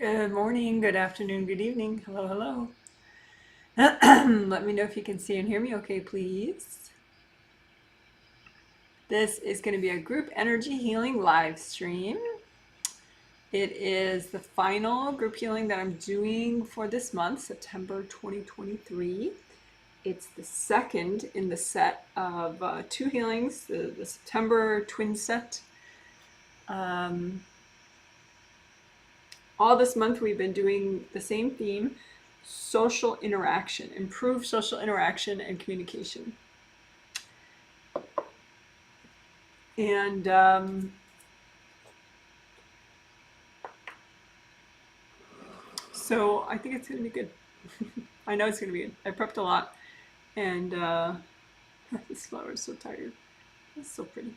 Good morning, good afternoon, good evening. Hello, hello. Let me know if you can see and hear me okay, please. This is going to be a group energy healing live stream. It is the final group healing that I'm doing for this month, September 2023. It's the second in the set of two healings, the September twin set. All this month we've been doing the same theme: social interaction, improve social interaction and communication. And so I think it's going to be good. I know it's going to be good. I prepped a lot, and this flower is so tired. It's so pretty.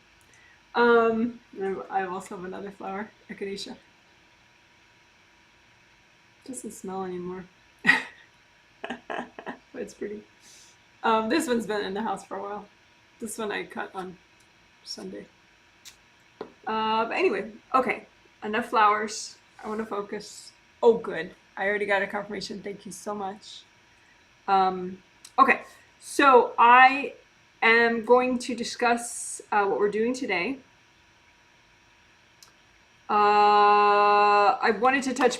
I also have another flower, echinacea. Doesn't smell anymore, but it's pretty. This one's been in the house for a while. This one I cut on Sunday. But anyway, okay, enough flowers. I want to focus. Oh, good. I already got a confirmation. Thank you so much. Okay, so I am going to discuss what we're doing today. I wanted to touch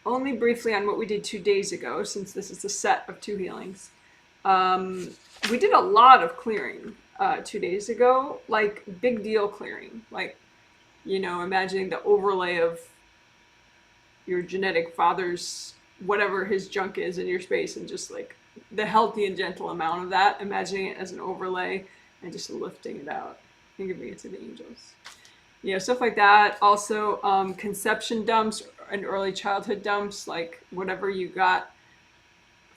only briefly on what we did 2 days ago, since this is a set of two healings. We did a lot of clearing 2 days ago, like big deal clearing, like, you know, imagining the overlay of your genetic father's, whatever his junk is in your space, and just like the healthy and gentle amount of that, imagining it as an overlay and just lifting it out and giving it to the angels. You know, stuff like that. Also, conception dumps and early childhood dumps, like whatever you got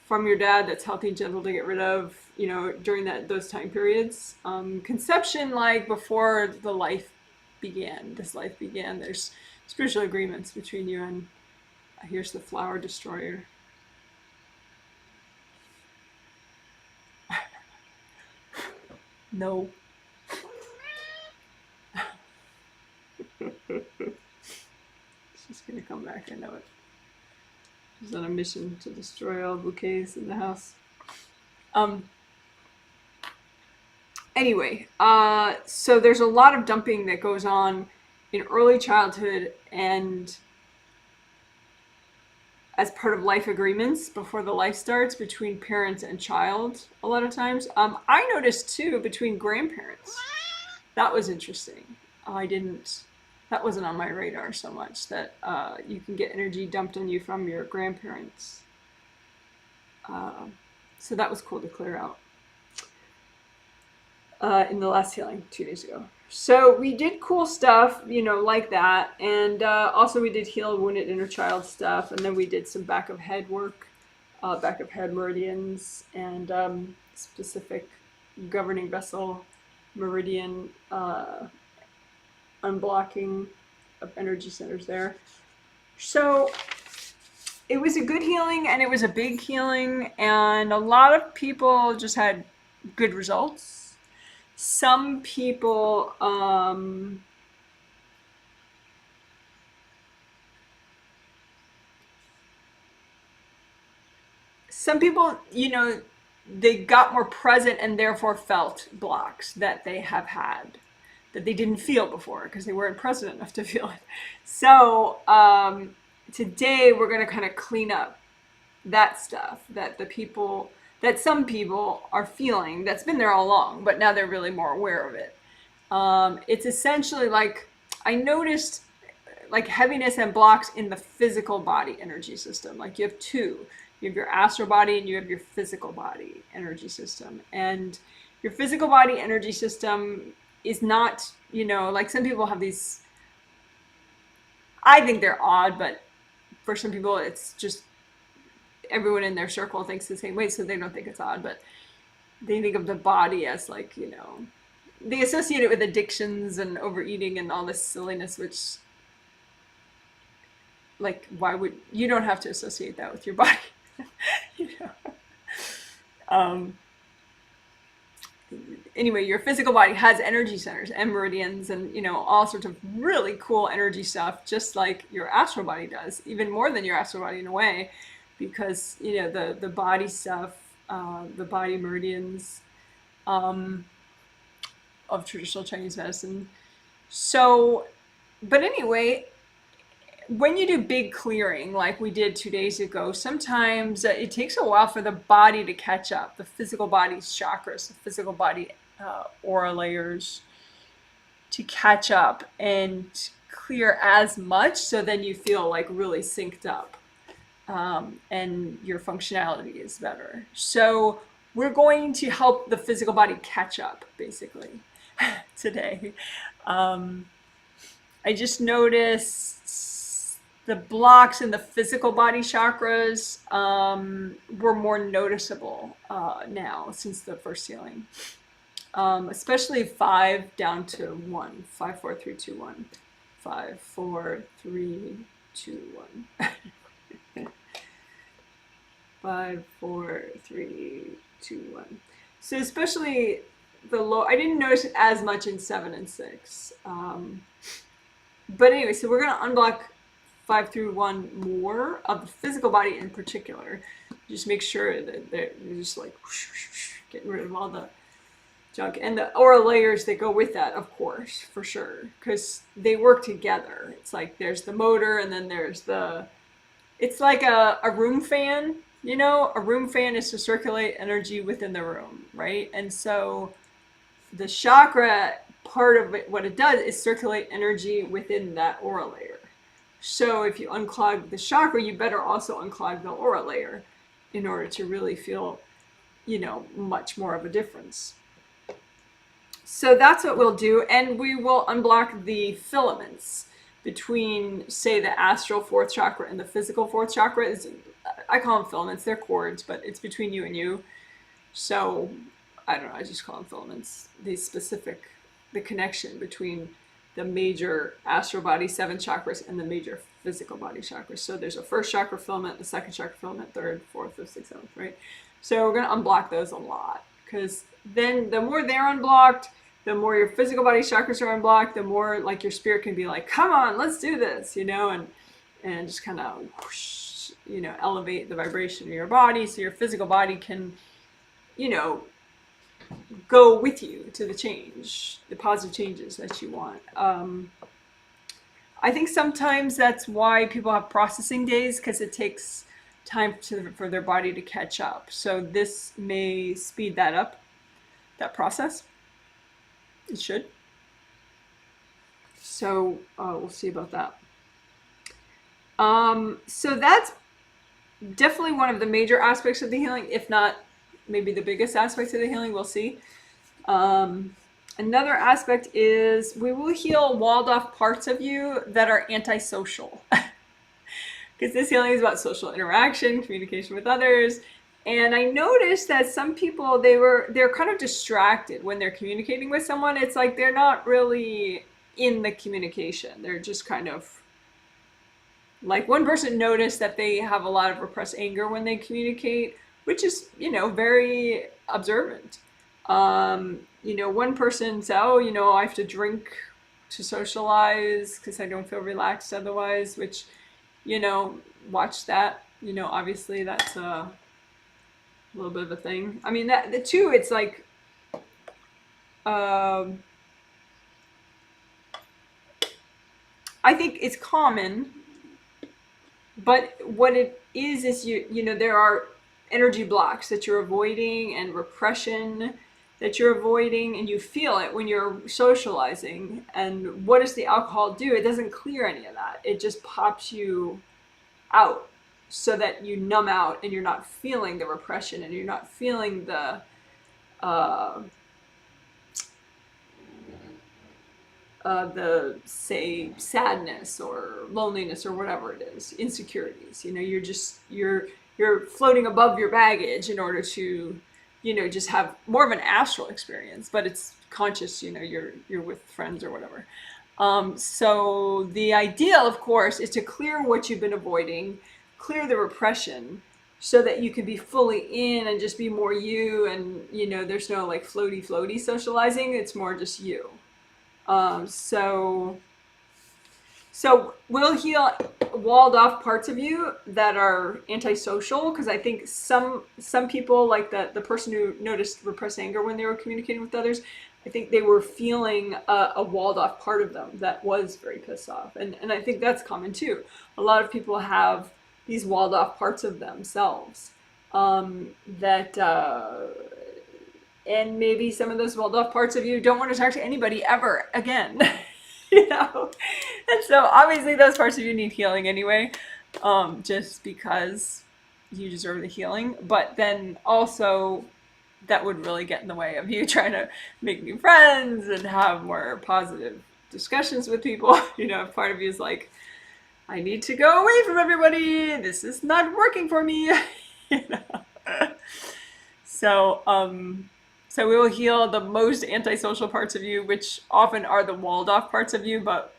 from your dad that's healthy and gentle to get rid of, you know, during those time periods. Conception, like before the life began, there's spiritual agreements between you and, here's the flower destroyer. No. She's gonna come back, I know it. She's on a mission to destroy all bouquets in the house. Anyway, so there's a lot of dumping that goes on in early childhood and as part of life agreements before the life starts between parents and child a lot of times. I noticed too between grandparents. That was interesting. That wasn't on my radar so much, that you can get energy dumped on you from your grandparents. So that was cool to clear out in the last healing 2 days ago. So we did cool stuff, you know, like that. And also we did heal wounded inner child stuff. And then we did some back of head work, back of head meridians, and specific governing vessel meridian unblocking of energy centers there. So it was a good healing, and it was a big healing, and a lot of people just had good results. Some people you know, they got more present and therefore felt blocks that they have had that they didn't feel before because they weren't present enough to feel it. So today we're going to kind of clean up that stuff that some people are feeling that's been there all along, but now they're really more aware of it. It's essentially like, I noticed like heaviness and blocks in the physical body energy system. Like you have two. You have your astral body and you have your physical body energy system. And your physical body energy system is not, you know, like some people have these, I think they're odd, but for some people it's just everyone in their circle thinks the same way, so they don't think it's odd, but they think of the body as like, you know, they associate it with addictions and overeating and all this silliness, which, like, why would you don't have to associate that with your body. You know. anyway, your physical body has energy centers and meridians and, you know, all sorts of really cool energy stuff, just like your astral body does, even more than your astral body in a way, because, you know, the body stuff, the body meridians um, of traditional Chinese medicine. So, but anyway, when you do big clearing like we did 2 days ago, sometimes it takes a while for the body to catch up, the physical body's chakras, the physical body aura layers to catch up and clear as much, so then you feel like really synced up, and your functionality is better. So we're going to help the physical body catch up, basically, today. I just noticed the blocks in the physical body chakras were more noticeable now since the first healing. Especially 5 down to 1. 5, 4, 3, 2, 1. 5, 4, 3, 2, 1. 5, 4, 3, 2, 1. So especially the low, I didn't notice it as much in 7 and 6. But anyway, so we're going to unblock 5 through 1 more of the physical body in particular. Just make sure that they're just like getting rid of all the junk. And the aura layers that go with that, of course, for sure, because they work together. It's like there's the motor and then there's the, it's like a room fan, you know? A room fan is to circulate energy within the room, right? And so the chakra part of it, what it does is circulate energy within that aura layer. So if you unclog the chakra, you better also unclog the aura layer in order to really feel, you know, much more of a difference. So that's what we'll do, and we will unblock the filaments between, say, the astral 4th chakra and the physical 4th chakra. I call them filaments, they're cords, but it's between you and you. So I don't know, I just call them filaments. The connection between the major astral body 7 chakras and the major physical body chakras. So there's a 1st chakra filament, the 2nd chakra filament, 3rd, 4th, 5th, 6th, 7th, right? So we're going to unblock those a lot, because then the more they're unblocked, the more your physical body chakras are unblocked, the more like your spirit can be like, come on, let's do this, you know, and just kind of, you know, elevate the vibration of your body so your physical body can, you know, go with you to the change, the positive changes that you want. I think sometimes that's why people have processing days, because it takes time for their body to catch up. So this may speed that up, that process. It should. So we'll see about that. So that's definitely one of the major aspects of the healing, if not maybe the biggest aspect of the healing. We'll see. Another aspect is we will heal walled off parts of you that are antisocial. Because this healing is about social interaction, communication with others. And I noticed that some people, they're kind of distracted when they're communicating with someone. It's like they're not really in the communication. They're just kind of, like, one person noticed that they have a lot of repressed anger when they communicate, which is, you know, very observant. You know, one person said, oh, you know, I have to drink to socialize because I don't feel relaxed otherwise, which, you know, watch that. You know, obviously that's a little bit of a thing. I mean, that the two, it's like, I think it's common, but what it is you know, there are energy blocks that you're avoiding and repression that you're avoiding, and you feel it when you're socializing. And what does the alcohol do? It doesn't clear any of that. It just pops you out so that you numb out and you're not feeling the repression and you're not feeling the say sadness or loneliness or whatever it is, insecurities. You know, you're floating above your baggage in order to, you know, just have more of an astral experience, but it's conscious, you know, you're with friends or whatever. So the ideal, of course, is to clear what you've been avoiding, clear the repression, so that you can be fully in and just be more you, and there's no like floaty socializing. It's more just you. So we'll heal walled off parts of you that are antisocial, because I think some people, like the person who noticed repressed anger when they were communicating with others, I think they were feeling a walled off part of them that was very pissed off, and I think that's common too. A lot of people have these walled off parts of themselves, that and maybe some of those walled off parts of you don't want to talk to anybody ever again. And so obviously those parts of you need healing anyway, just because you deserve the healing. But then also that would really get in the way of you trying to make new friends and have more positive discussions with people. If part of you is like, I need to go away from everybody, this is not working for me. So so we will heal the most antisocial parts of you, which often are the walled off parts of you, but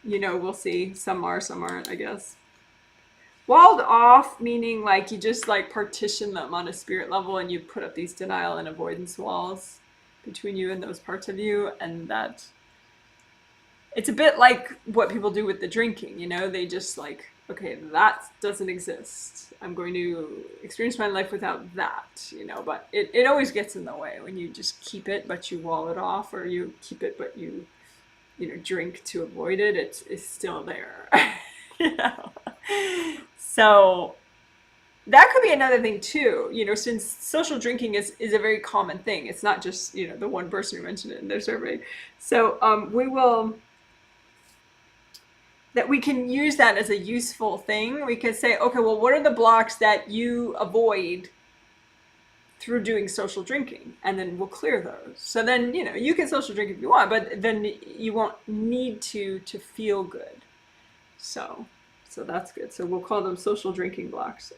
we'll see. Some are, some aren't, I guess. Walled off meaning like you just like partition them on a spirit level, and you put up these denial and avoidance walls between you and those parts of you, and that it's a bit like what people do with the drinking. They just like, okay, that doesn't exist. I'm going to experience my life without that, but it always gets in the way when you just keep it, but you wall it off, or you keep it, but you drink to avoid it. It's still there. So that could be another thing too, since social drinking is a very common thing. It's not just, the one person who mentioned it in their survey. So we can use that as a useful thing. We could say, okay, well, what are the blocks that you avoid through doing social drinking? And then we'll clear those. So then, you can social drink if you want, but then you won't need to feel good. So that's good. So we'll call them social drinking blocks.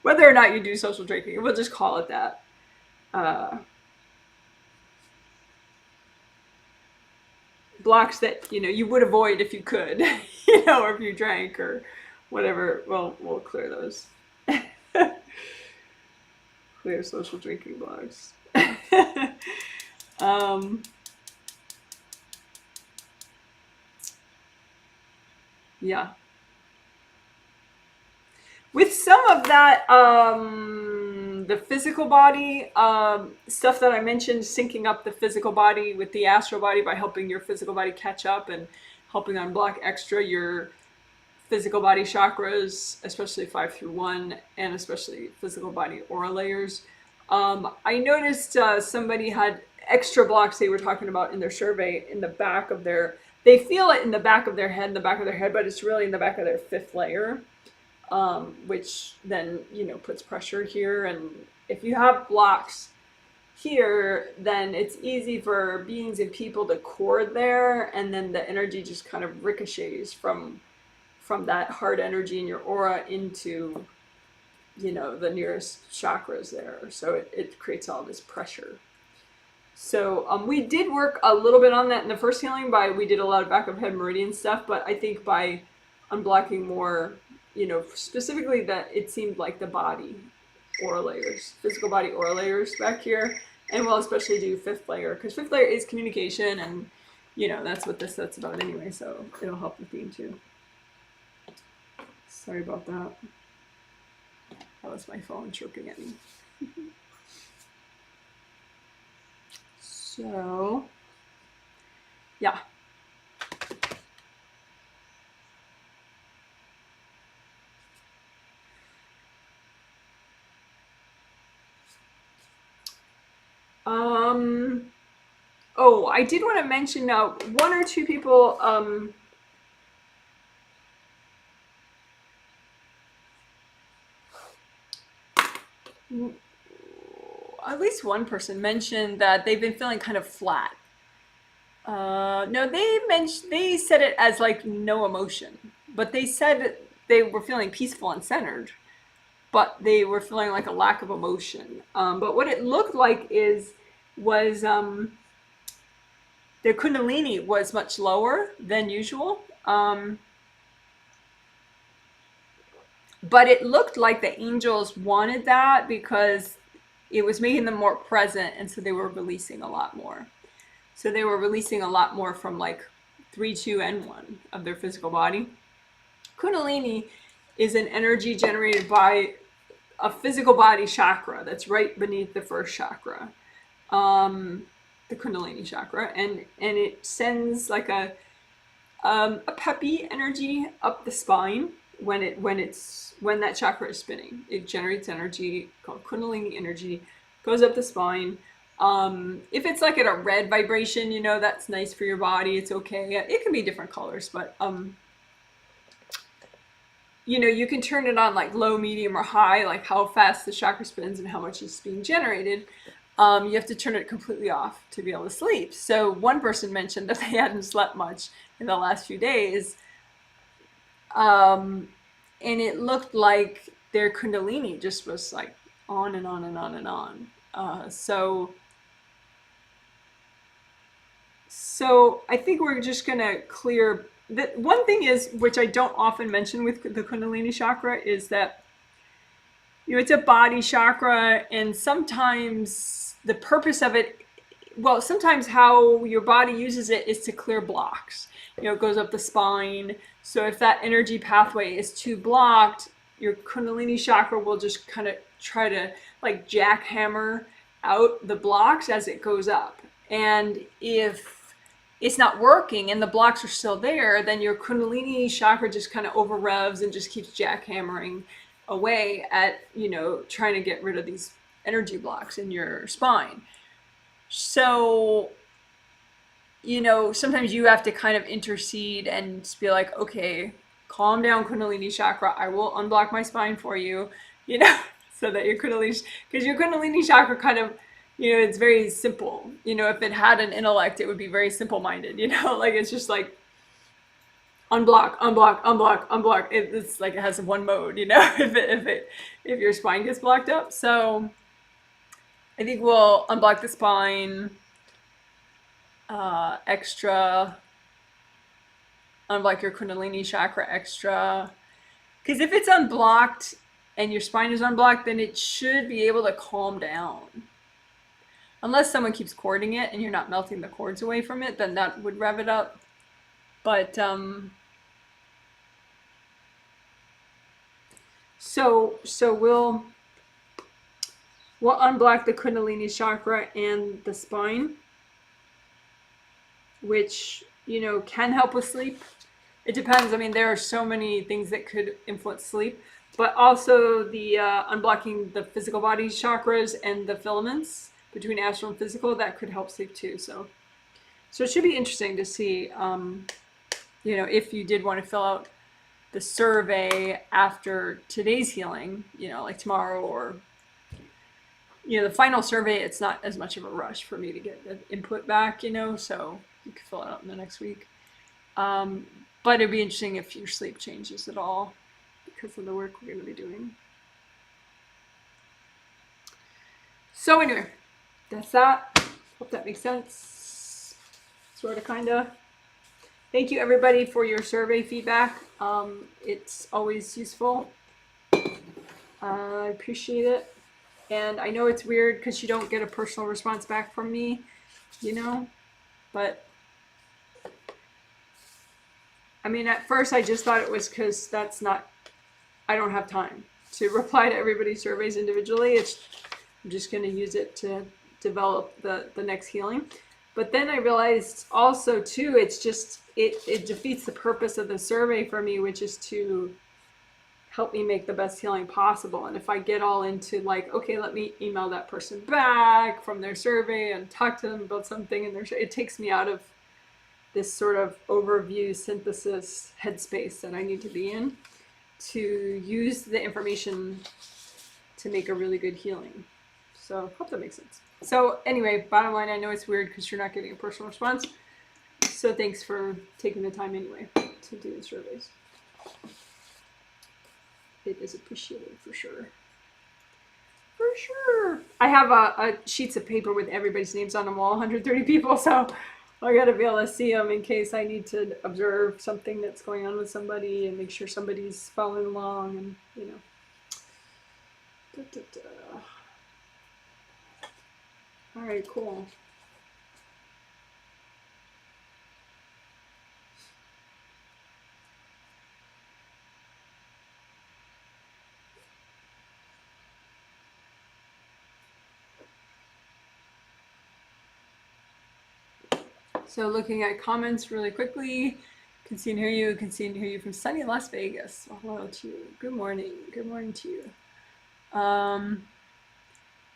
Whether or not you do social drinking, we'll just call it that. Blocks that you would avoid if you could, or if you drank or whatever. Well, we'll clear those. Clear social drinking blocks. Yeah. With some of that, the physical body stuff that I mentioned, syncing up the physical body with the astral body by helping your physical body catch up and helping unblock extra your physical body chakras, especially 5 through 1, and especially physical body aura layers. I noticed somebody had extra blocks they were talking about in their survey in the back of they feel it in the back of their head, but it's really in the back of their 5th layer. Which then, puts pressure here. And if you have blocks here, then it's easy for beings and people to cord there, and then the energy just kind of ricochets from that hard energy in your aura into, the nearest chakras there. So it creates all this pressure. So we did work a little bit on that in the first healing. We did a lot of back of head meridian stuff, but I think by unblocking more, specifically that it seemed like the body aura layers, physical body aura layers back here, and we'll especially do 5th layer, because 5th layer is communication, and that's what this set's about anyway, so it'll help the theme too. Sorry about that. That was my phone chirping at me. So, yeah. Oh, I did want to mention now, 1 or 2 people, at least one person mentioned that they've been feeling kind of flat. No, they said it as like no emotion, but they said they were feeling peaceful and centered, but they were feeling like a lack of emotion. But what it looked like was their kundalini was much lower than usual. But it looked like the angels wanted that because it was making them more present, and so they were releasing a lot more. So they were releasing a lot more from like 3, 2, and 1 of their physical body. Kundalini is an energy generated by a physical body chakra that's right beneath the first chakra, the Kundalini chakra, and it sends like a peppy energy up the spine when that chakra is spinning. It generates energy called Kundalini energy, goes up the spine. If it's like at a red vibration, you know, that's nice for your body. It's okay. It can be different colors, but you know, you can turn it on like low, medium, or high, like how fast the chakra spins and how much is being generated. You have to turn it completely off to be able to sleep. So one person mentioned that they hadn't slept much in the last few days. And it looked like their Kundalini just was like on and on and on and on. So I think we're just going to clear. One thing is, which I don't often mention with the Kundalini chakra, is that, you know, it's a body chakra, and sometimes the purpose of it, well, sometimes how your body uses it is to clear blocks. You know, it goes up the spine. So if that energy pathway is too blocked, your Kundalini chakra will just kind of try to like jackhammer out the blocks as it goes up. And if it's not working and the blocks are still there, then your Kundalini chakra just kind of over revs and just keeps jackhammering away at, you know, trying to get rid of these energy blocks in your spine. So, you know, sometimes you have to kind of intercede and just be like, okay, calm down, Kundalini chakra. I will unblock my spine for you, you know, so that your Kundalini, because your Kundalini chakra kind of, you know, it's very simple. You know, if it had an intellect, it would be very simple-minded, you know, like it's just like unblock, unblock, unblock, unblock. It's like it has one mode, you know, if your spine gets blocked up. So I think we'll unblock the spine, extra, unblock your Kundalini chakra extra. Because if it's unblocked and your spine is unblocked, then it should be able to calm down. Unless someone keeps cording it and you're not melting the cords away from it, then that would rev it up. But so we'll unblock the Kundalini chakra and the spine, which, you know, can help with sleep. It depends. I mean, there are so many things that could influence sleep, but also the unblocking the physical body chakras and the filaments between astral and physical, that could help sleep too. So it should be interesting to see, you know, if you did want to fill out the survey after today's healing, you know, like tomorrow, or, you know, the final survey, it's not as much of a rush for me to get the input back, you know, so you can fill it out in the next week. But it'd be interesting if your sleep changes at all because of the work we're going to be doing. So anyway, that's that. Hope that makes sense. Sort of, kind of. Thank you, everybody, for your survey feedback. It's always useful. I appreciate it. And I know it's weird because you don't get a personal response back from me, you know, but I mean, at first I just thought it was because I don't have time to reply to everybody's surveys individually. I'm just going to use it to develop the next healing. But then I realized also too, it's just, it defeats the purpose of the survey for me, which is to help me make the best healing possible. And if I get all into like, okay, let me email that person back from their survey and talk to them about something in their it takes me out of this sort of overview synthesis headspace that I need to be in to use the information to make a really good healing. So I hope that makes sense. So anyway, bottom line, I know it's weird because you're not getting a personal response. So thanks for taking the time anyway to do the surveys. It is appreciated for sure. For sure. I have a sheets of paper with everybody's names on them all, 130 people. So I got to be able to see them in case I need to observe something that's going on with somebody and make sure somebody's following along and, you know. Da, da, da. All right, cool. So looking at comments really quickly. Can see and hear you. Can see and hear you from sunny Las Vegas. Well, hello to you. Good morning. Good morning to you.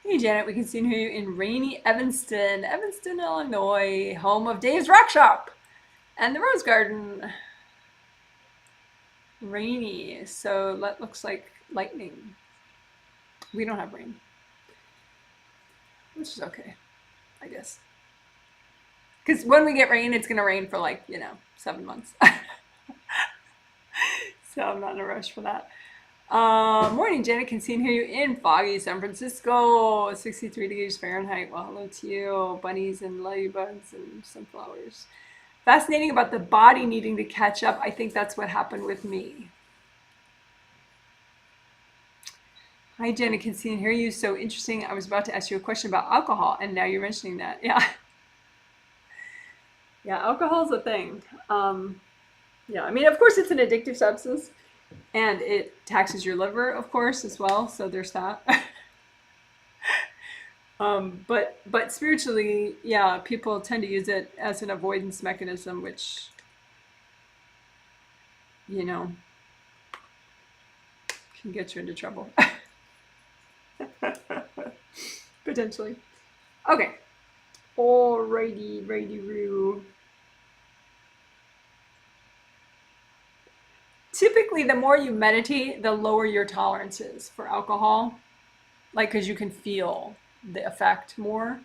Hey Janet, we can see and hear you in rainy Evanston, Illinois, home of Dave's Rock Shop and the Rose Garden. Rainy, so that looks like lightning. We don't have rain, which is okay, I guess. Because when we get rain, it's gonna rain for like, 7 months. So I'm not in a rush for that. Morning, Janet. Can see and hear you in foggy San Francisco, 63 degrees Fahrenheit. Well, hello to you, bunnies and ladybugs and sunflowers. Fascinating about the body needing to catch up. I think that's what happened with me. Hi, Janet. Can see and hear you. So interesting. I was about to ask you a question about alcohol, and now you're mentioning that. Yeah. Yeah, alcohol's a thing. Yeah, I mean, of course, it's an addictive substance, and it taxes your liver, of course, as well. So there's that. But spiritually, yeah, people tend to use it as an avoidance mechanism, which, you know, can get you into trouble. Potentially. Okay. Alrighty, righty-roo. Typically, the more you meditate, the lower your tolerance is for alcohol. Like, because you can feel the effect more.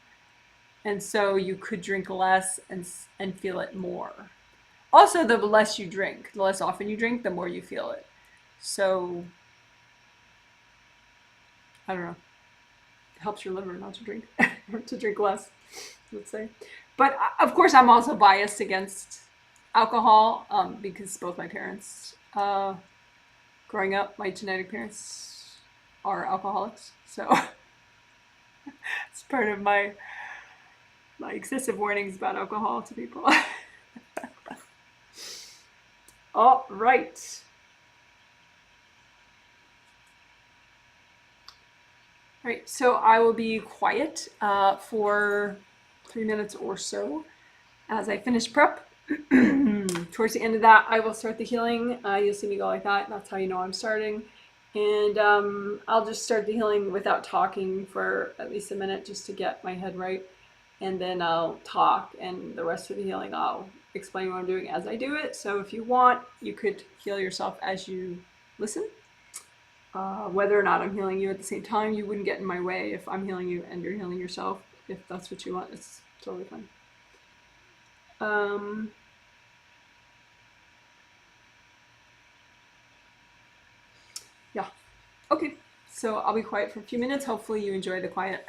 And so you could drink less and feel it more. Also, the less you drink, the less often you drink, the more you feel it. So, I don't know. It helps your liver not to drink, or to drink less, let's say. But of course, I'm also biased against alcohol because both my parents, growing up, my genetic parents are alcoholics. So it's part of my excessive warnings about alcohol to people. All right. All right, so I will be quiet for 3 minutes or so as I finish prep. Towards the end of that, I will start the healing. You'll see me go like that. That's how you know I'm starting. And I'll just start the healing without talking for at least a minute just to get my head right. And then I'll talk, and the rest of the healing I'll explain what I'm doing as I do it. So if you want, you could heal yourself as you listen. Whether or not I'm healing you at the same time, you wouldn't get in my way if I'm healing you and you're healing yourself. If that's what you want, it's totally fine. Yeah. Okay. So I'll be quiet for a few minutes. Hopefully you enjoy the quiet.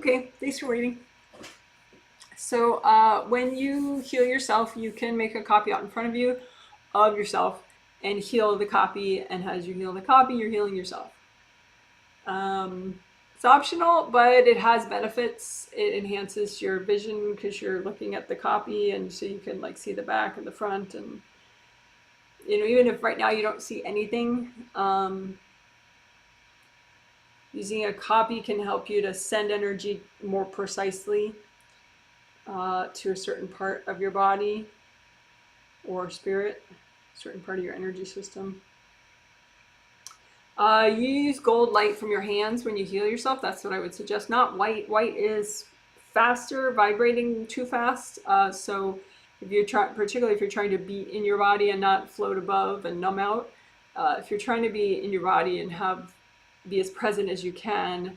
Okay, thanks for waiting. So when you heal yourself, you can make a copy out in front of you of yourself and heal the copy. And as you heal the copy, you're healing yourself. It's optional, but it has benefits. It enhances your vision because you're looking at the copy, and so you can like see the back and the front, and even if right now you don't see anything, using a copy can help you to send energy more precisely to a certain part of your body or spirit, certain part of your energy system. You use gold light from your hands when you heal yourself. That's what I would suggest. Not white. White is faster, vibrating too fast. So if you're particularly if you're trying to be in your body and not float above and numb out, if you're trying to be in your body and be as present as you can,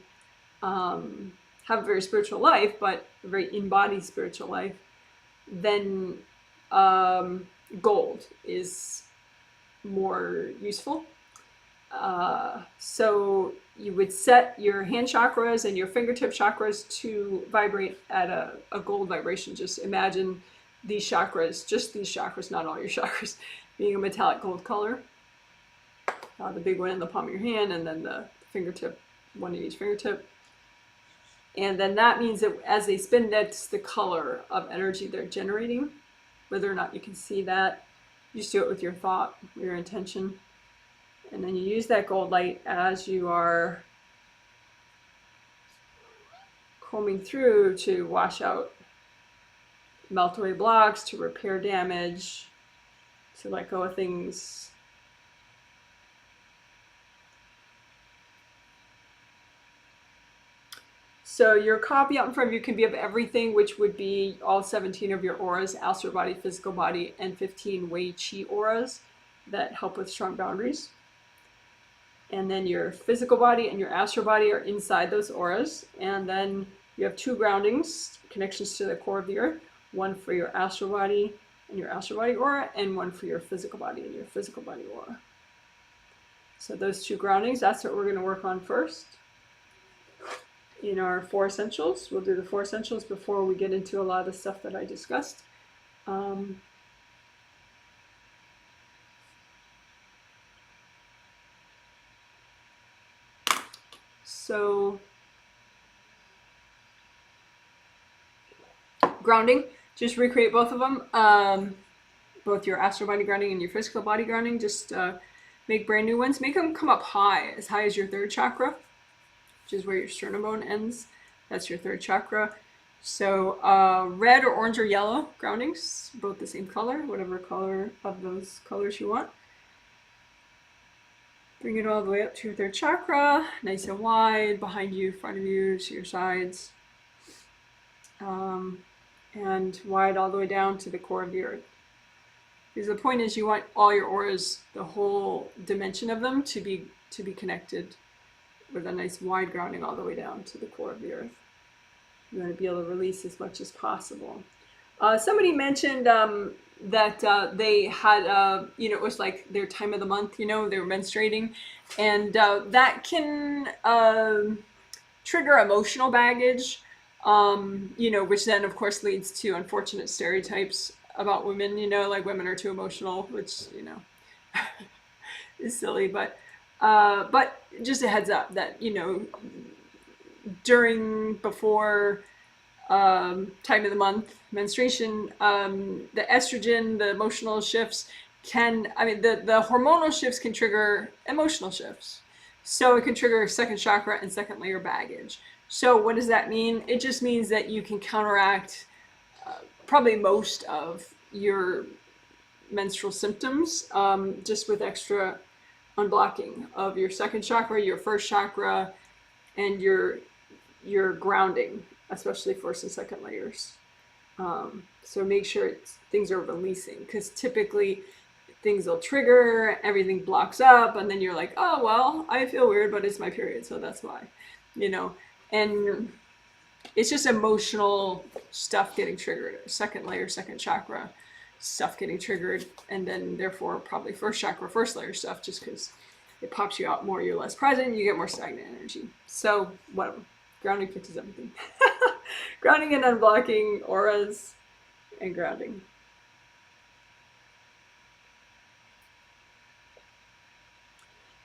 have a very spiritual life, but a very in-body spiritual life, then gold is more useful. So you would set your hand chakras and your fingertip chakras to vibrate at a gold vibration. Just imagine these chakras, not all your chakras, being a metallic gold color. The big one in the palm of your hand, and then the fingertip, one in each fingertip. And then that means that as they spin, that's the color of energy they're generating. Whether or not you can see that, you just do it with your thought, your intention. And then you use that gold light as you are combing through to wash out, melt away blocks, to repair damage, to let go of things. So your copy out in front of you can be of everything, which would be all 17 of your auras, astral body, physical body, and 15 Wei Qi auras that help with strong boundaries. And then your physical body and your astral body are inside those auras. And then you have 2 groundings, connections to the core of the earth, one for your astral body and your astral body aura, and one for your physical body and your physical body aura. So those 2 groundings, that's what we're going to work on first. In our 4 essentials, we'll do the 4 essentials before we get into a lot of the stuff that I discussed. So grounding, just recreate both of them, both your astral body grounding and your physical body grounding. Just make brand new ones. Make them come up high as your 3rd chakra, which is where your sternum bone ends. That's your 3rd chakra. So red or orange or yellow groundings, both the same color, whatever color of those colors you want. Bring it all the way up to your 3rd chakra, nice and wide, behind you, front of you, to your sides. And wide all the way down to the core of the earth. Because the point is you want all your auras, the whole dimension of them, to be connected with a nice wide grounding all the way down to the core of the earth. You want to be able to release as much as possible. Somebody mentioned that they had, it was like their time of the month, they were menstruating. And that can trigger emotional baggage, which then, of course, leads to unfortunate stereotypes about women, like women are too emotional, which, is silly. But just a heads up that, before time of the month, menstruation, the estrogen, the emotional shifts the hormonal shifts can trigger emotional shifts. So it can trigger 2nd chakra and 2nd layer baggage. So what does that mean? It just means that you can counteract probably most of your menstrual symptoms just with extra unblocking of your 2nd chakra, your 1st chakra, and your grounding, especially 1st and 2nd layers. So make sure things are releasing, because typically things will trigger, everything blocks up, and then you're like, oh, well, I feel weird, but it's my period, so that's why, and it's just emotional stuff getting triggered, 2nd layer, 2nd chakra stuff getting triggered, and then therefore probably 1st chakra, 1st layer stuff, just because it pops you out more, you're less present, you get more stagnant energy. So whatever. Grounding fixes everything. Grounding and unblocking auras and grounding.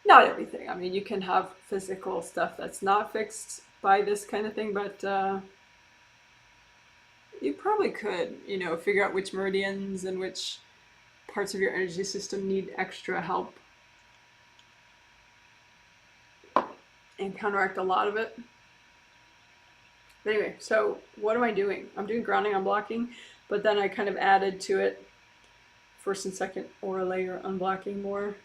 Not everything. I mean, you can have physical stuff that's not fixed by this kind of thing, but you probably could, figure out which meridians and which parts of your energy system need extra help and counteract a lot of it. But anyway, so what am I doing? I'm doing grounding, unblocking, but then I kind of added to it first and second aura layer, unblocking more.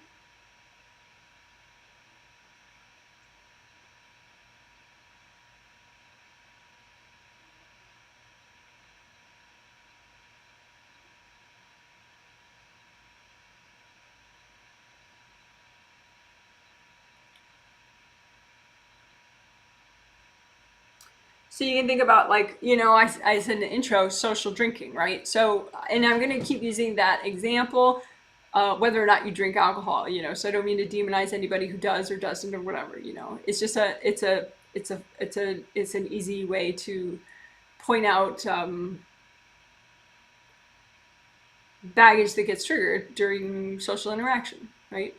So you can think about, like, I said in the intro, social drinking, right? So, and I'm going to keep using that example, whether or not you drink alcohol, so I don't mean to demonize anybody who does or doesn't or whatever, it's just it's an easy way to point out baggage that gets triggered during social interaction, right?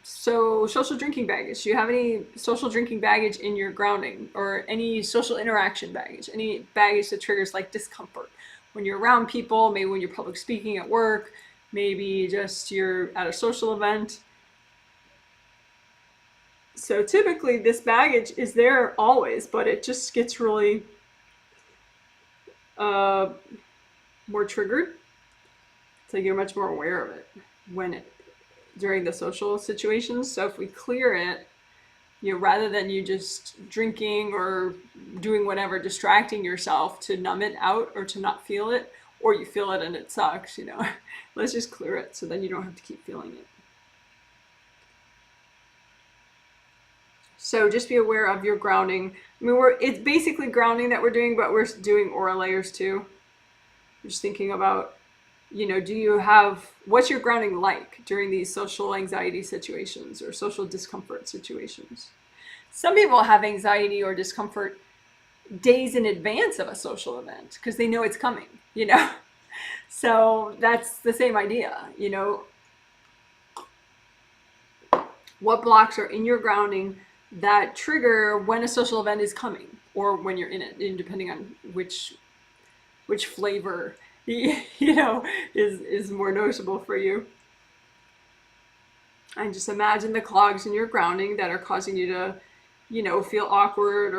So social drinking baggage. Do you have any social drinking baggage in your grounding, or any social interaction baggage? Any baggage that triggers like discomfort when you're around people, maybe when you're public speaking at work, maybe just you're at a social event. So typically this baggage is there always, but it just gets really more triggered. So you're much more aware of it during the social situations. So if we clear it, rather than you just drinking or doing whatever, distracting yourself to numb it out or to not feel it, or you feel it and it sucks, let's just clear it so then you don't have to keep feeling it. So just be aware of your grounding. I mean, it's basically grounding that we're doing, but we're doing aura layers too. I'm just thinking about, what's your grounding like during these social anxiety situations or social discomfort situations? Some people have anxiety or discomfort days in advance of a social event because they know it's coming, So that's the same idea, What blocks are in your grounding that trigger when a social event is coming or when you're in it, depending on which flavor is more noticeable for you. And just imagine the clogs in your grounding that are causing you to, feel awkward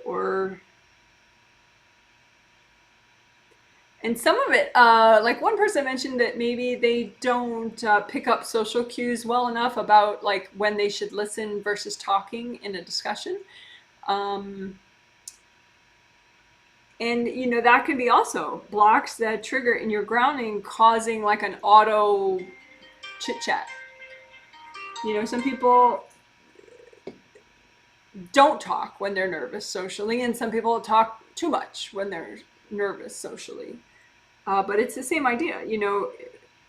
or and some of it, like one person mentioned that maybe they don't pick up social cues well enough about like when they should listen versus talking in a discussion. And, that can be also blocks that trigger in your grounding, causing like an auto chit chat. Some people don't talk when they're nervous socially, and some people talk too much when they're nervous socially. But it's the same idea, it's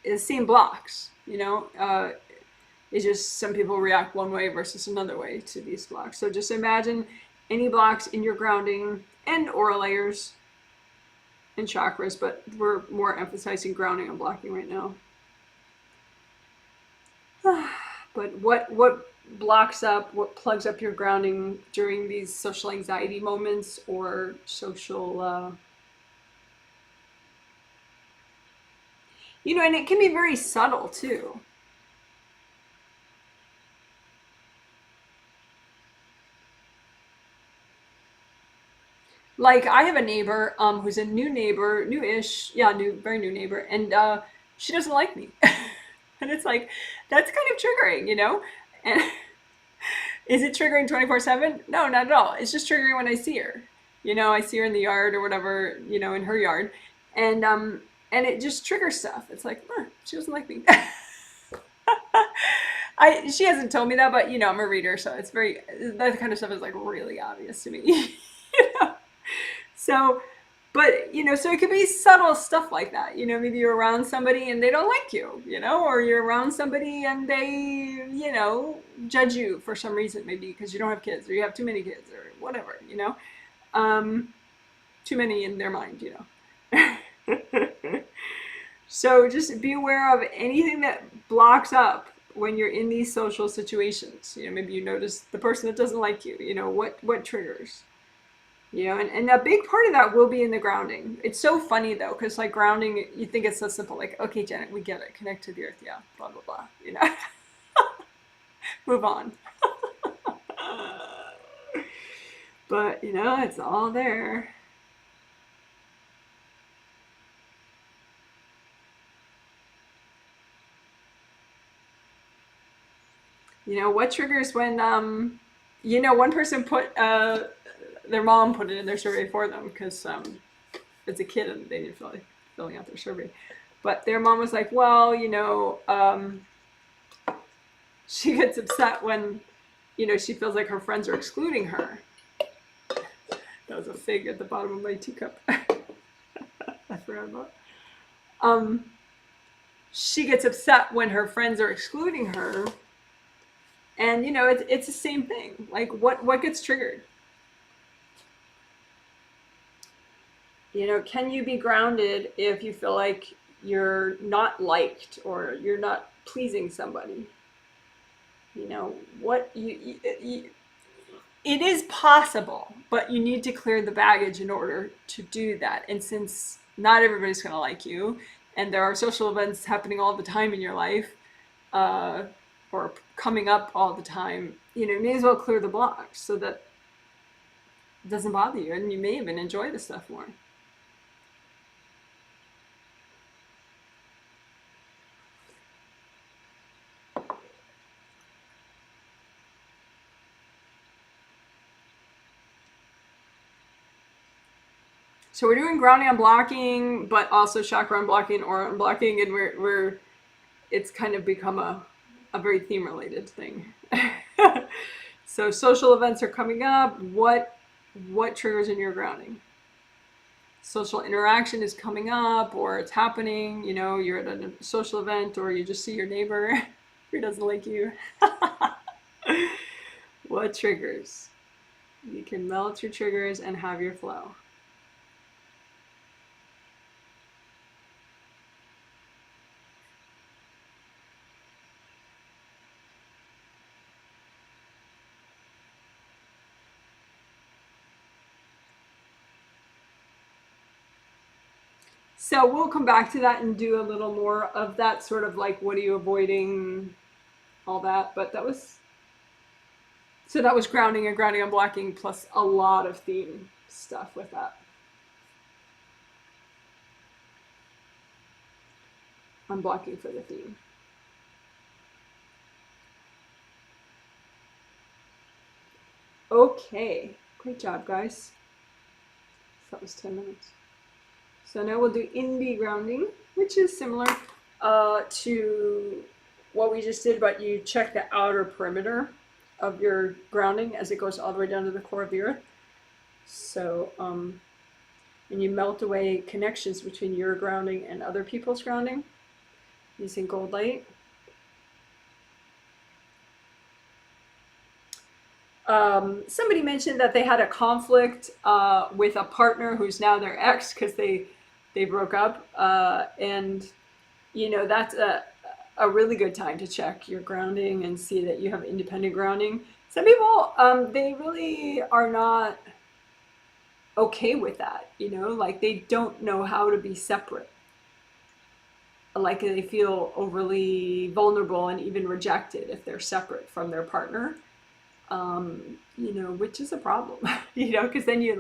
the same blocks, it's just some people react one way versus another way to these blocks. So just imagine any blocks in your grounding and aura layers and chakras, but we're more emphasizing grounding and blocking right now. But what blocks up, what plugs up your grounding during these social anxiety moments or social, and it can be very subtle too. Like I have a neighbor who's a new neighbor, newish, very new neighbor, and she doesn't like me. And it's like, that's kind of triggering, And is it triggering 24/7? No, not at all. It's just triggering when I see her. I see her in the yard or whatever, in her yard. And it just triggers stuff. It's like, she doesn't like me. She hasn't told me that, but I'm a reader, so it's that kind of stuff is like really obvious to me. So, But, so it could be subtle stuff like that. Maybe you're around somebody and they don't like you, or you're around somebody and they, judge you for some reason, maybe because you don't have kids or you have too many kids or whatever. Um, Too many in their mind. So just be aware of anything that blocks up when you're in these social situations. Maybe you notice the person that doesn't like you, what triggers. And a big part of that will be in the grounding. It's so funny though, because like grounding, you think it's so simple, like, okay, Janet, we get it, connect to the earth, yeah, blah, blah, blah, move on. But, it's all there. What triggers when, one person put, their mom put it in their survey for them because as a kid and they didn't feel like filling out their survey. But their mom was like, well, she gets upset when, she feels like her friends are excluding her. That was a fig at the bottom of my teacup. I forgot about it. She gets upset when her friends are excluding her. And, it's the same thing. Like, what gets triggered? Can you be grounded if you feel like you're not liked or you're not pleasing somebody? It is possible, but you need to clear the baggage in order to do that. And since not everybody's going to like you, and there are social events happening all the time in your life, or coming up all the time, you may as well clear the blocks so that it doesn't bother you, and you may even enjoy the stuff more. So we're doing grounding, unblocking, but also chakra unblocking or unblocking, and we're it's kind of become a very theme related thing. So social events are coming up. What triggers in your grounding? Social interaction is coming up, or it's happening. You're at a social event, or you just see your neighbor who doesn't like you. What triggers? You can melt your triggers and have your flow. So we'll come back to that and do a little more of that, sort of like, what are you avoiding, all that. But that was grounding and grounding unblocking, plus a lot of theme stuff with that. Unblocking for the theme. Okay, great job, guys. That was 10 minutes. So now we'll do indie grounding, which is similar to what we just did, but you check the outer perimeter of your grounding as it goes all the way down to the core of the earth. So, and you melt away connections between your grounding and other people's grounding using gold light. Somebody mentioned that they had a conflict with a partner who's now their ex because they broke up, and that's a really good time to check your grounding and see that you have independent grounding. Some people they really are not okay with that, like they don't know how to be separate, like they feel overly vulnerable and even rejected if they're separate from their partner. Which is a problem, because then you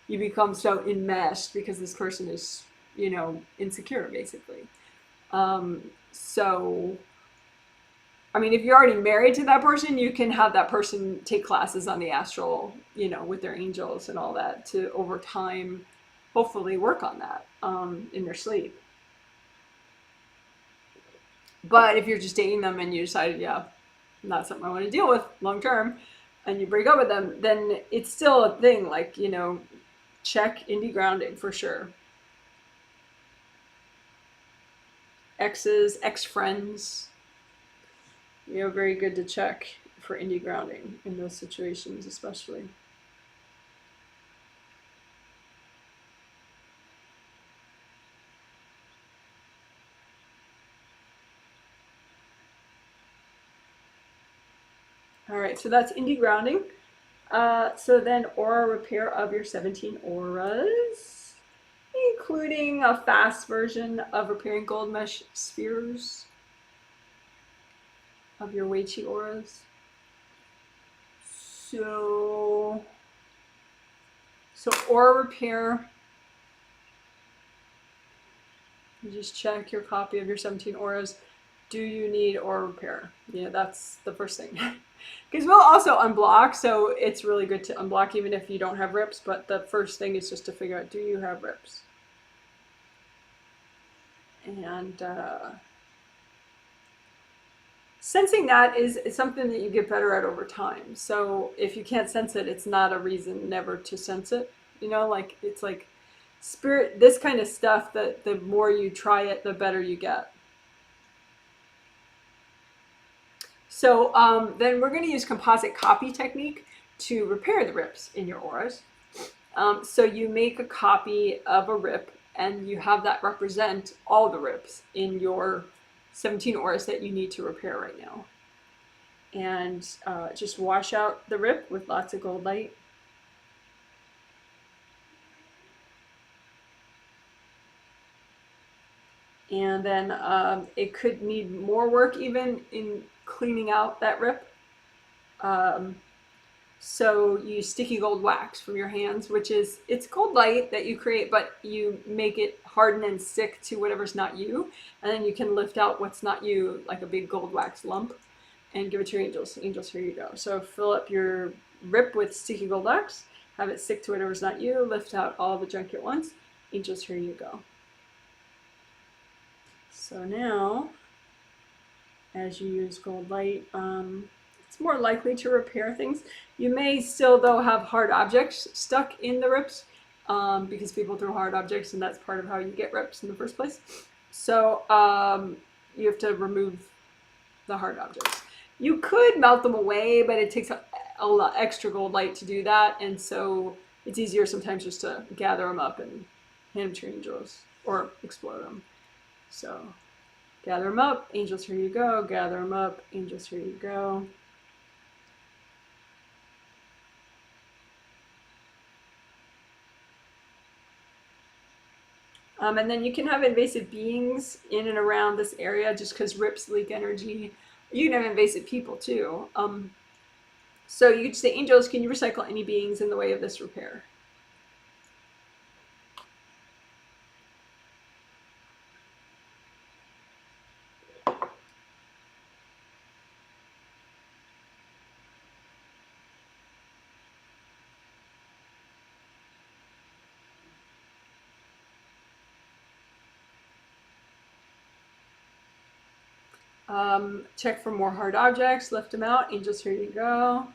become so enmeshed because this person is, insecure, basically. So, I mean, if you're already married to that person, you can have that person take classes on the astral, with their angels and all that to, over time, hopefully work on that in their sleep. But if you're just dating them and you decided, yeah, not something I want to deal with long term, and you break up with them, then it's still a thing. Like, check indie grounding for sure. Exes, ex-friends, you know, very good to check for indie grounding in those situations, especially. All right, so that's indie grounding. So then aura repair of your 17 auras, including a fast version of repairing gold mesh spheres of your Wei Qi auras. So aura repair, you just check your copy of your 17 auras. Do you need aura repair? Yeah, that's the first thing. Because we'll also unblock, so it's really good to unblock even if you don't have rips, but the first thing is just to figure out, do you have rips? And sensing that is something that you get better at over time. So if you can't sense it, it's not a reason never to sense it. You know, like it's like spirit, this kind of stuff, that the more you try it, the better you get. So then we're going to use composite copy technique to repair the rips in your auras. So you make a copy of a rip and you have that represent all the rips in your 17 auras that you need to repair right now. And just wash out the rip with lots of gold light. And then it could need more work even in cleaning out that rip. So you use sticky gold wax from your hands, which is, it's gold light that you create, but you make it harden and stick to whatever's not you. And then you can lift out what's not you, like a big gold wax lump, and give it to your angels. Angels, here you go. So fill up your rip with sticky gold wax, have it stick to whatever's not you, lift out all the junk at once. Angels, here you go. So now, as you use gold light, it's more likely to repair things. You may still, though, have hard objects stuck in the rips because people throw hard objects, and that's part of how you get rips in the first place. So you have to remove the hard objects. You could melt them away, but it takes a lot extra gold light to do that, and so it's easier sometimes just to gather them up and hand them to your angels or explode them. So gather them up, angels, here you go. Gather them up, angels, here you go. And then you can have invasive beings in and around this area just because rips leak energy. You can have invasive people too. So you could say, angels, can you recycle any beings in the way of this repair? Check for more hard objects, lift them out. Angels, here you go.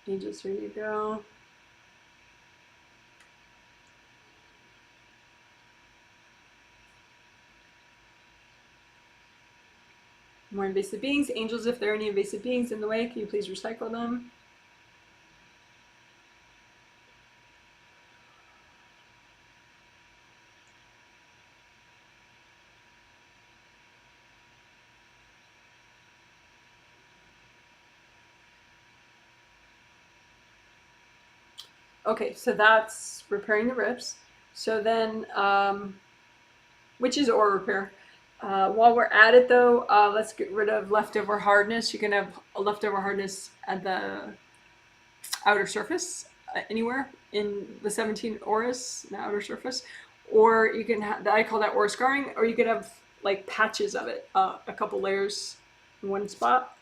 Angels, here you go. More invasive beings. Angels, if there are any invasive beings in the way, can you please recycle them? Okay, so that's repairing the rips. So then, which is aura repair. While we're at it though, let's get rid of leftover hardness. You can have a leftover hardness at the outer surface, anywhere in the 17 auras, the outer surface. Or you can have, I call that aura scarring, or you could have like patches of it, a couple layers in one spot.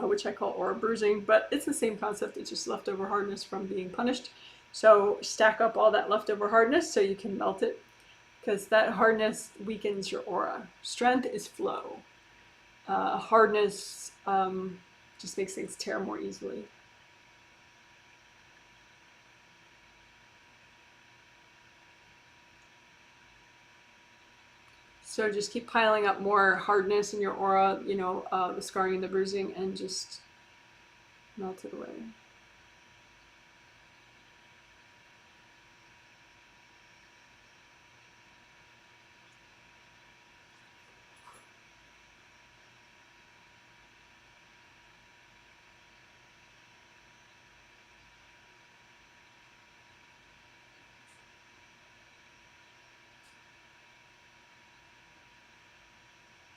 Which I call aura bruising, but it's the same concept. It's just leftover hardness from being punished. So stack up all that leftover hardness so you can melt it, because that hardness weakens your aura. Strength is flow. Hardness just makes things tear more easily. So just keep piling up more hardness in your aura, you know, the scarring and the bruising, and just melt it away.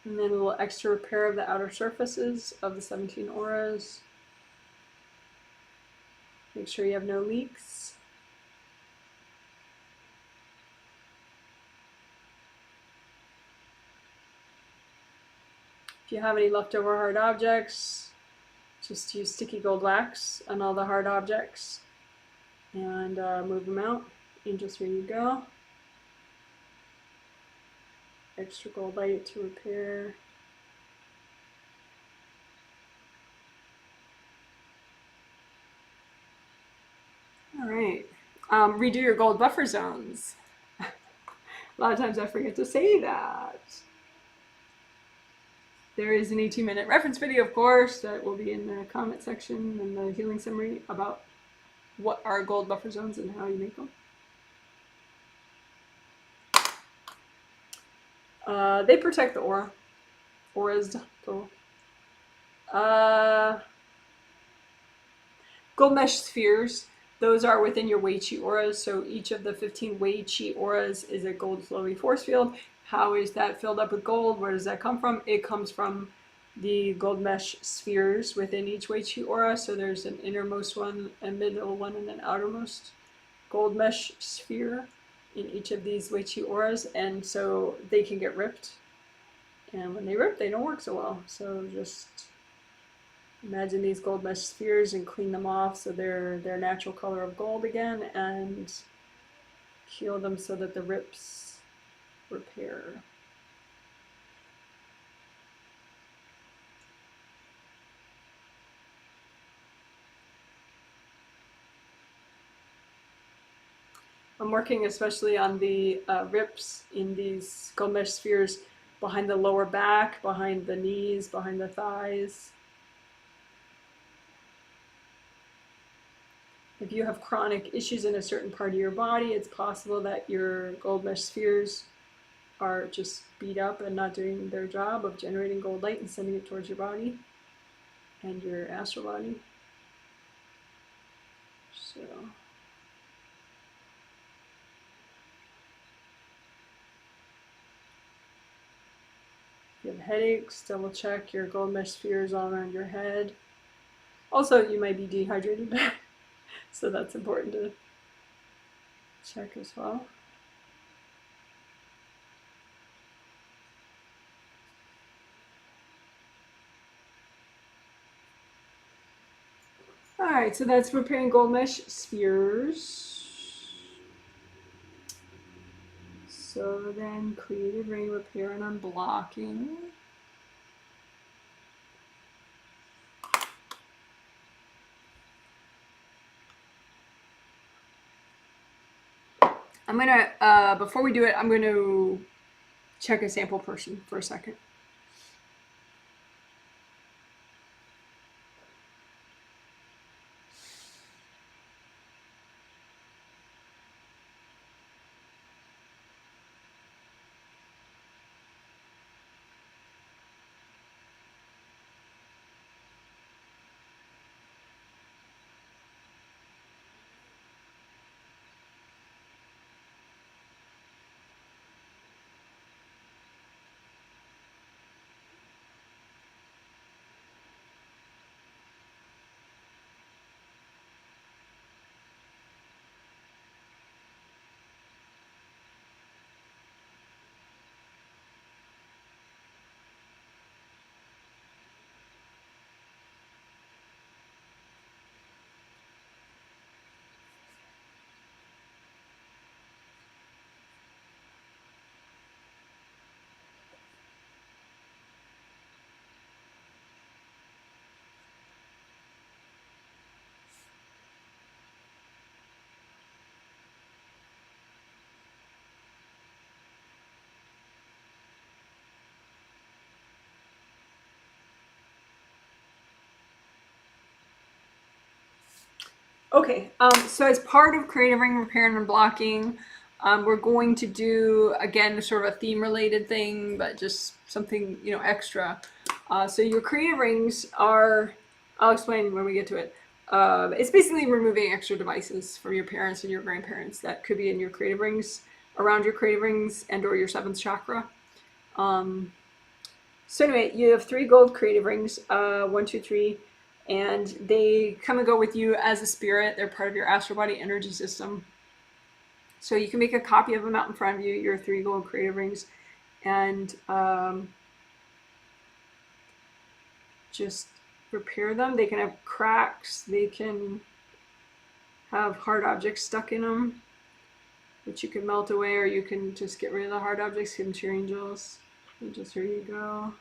And then a little extra repair of the outer surfaces of the 17 auras. Make sure you have no leaks. If you have any leftover hard objects, just use sticky gold wax on all the hard objects and move them out. And just here you go. Extra gold light to repair. All right. Redo your gold buffer zones. A lot of times I forget to say that. There is an 18-minute reference video, of course, that will be in the comment section and the healing summary about what are gold buffer zones and how you make them. They protect the aura. Auras, plural. Gold mesh spheres, those are within your Wei Qi auras. So each of the 15 Wei Qi auras is a gold flowy force field. How is that filled up with gold? Where does that come from? It comes from the gold mesh spheres within each Wei Qi aura. So there's an innermost one, a middle one, and an outermost gold mesh sphere in each of these Wei Qi auras. And so they can get ripped. And when they rip, they don't work so well. So just imagine these gold mesh spheres and clean them off so they're their natural color of gold again, and heal them so that the rips repair. I'm working especially on the rips in these gold mesh spheres behind the lower back, behind the knees, behind the thighs. If you have chronic issues in a certain part of your body, it's possible that your gold mesh spheres are just beat up and not doing their job of generating gold light and sending it towards your body and your astral body. So if you have headaches, double check your gold mesh spheres all around your head. Also, you might be dehydrated, so that's important to check as well. All right, so that's repairing gold mesh spheres. So then creative rain repair and unblocking. I'm gonna, before we do it, I'm gonna check a sample person for a second. Okay, so as part of creative ring repair and unblocking, we're going to do, again, sort of a theme-related thing, but just something, you know, extra. So your creative rings are, I'll explain when we get to it. It's basically removing extra devices from your parents and your grandparents that could be in your creative rings, around your creative rings and or your 7th chakra. So anyway, you have 3 gold creative rings, 1, 2, 3, and they come and go with you as a spirit. They're part of your astral body energy system. So you can make a copy of them out in front of you, your 3 gold creative rings, and just repair them. They can have cracks. They can have hard objects stuck in them, which you can melt away, or you can just get rid of the hard objects, give them to your angels. Angels, here you go.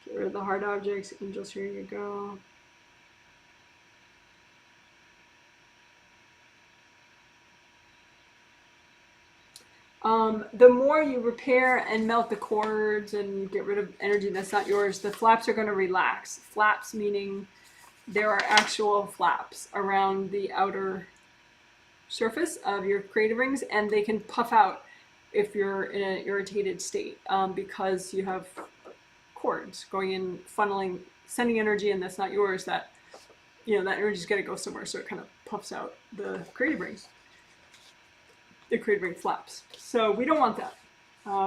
Get rid of the hard objects. Angels, here you go. The more you repair and melt the cords and get rid of energy that's not yours, the flaps are going to relax. Flaps meaning there are actual flaps around the outer surface of your creative rings, and they can puff out if you're in an irritated state, because you have cords going in, funneling, sending energy, and that's not yours. That, you know, that energy's got to go somewhere, so it kind of puffs out the creative rings. The creative ring flaps. So we don't want that,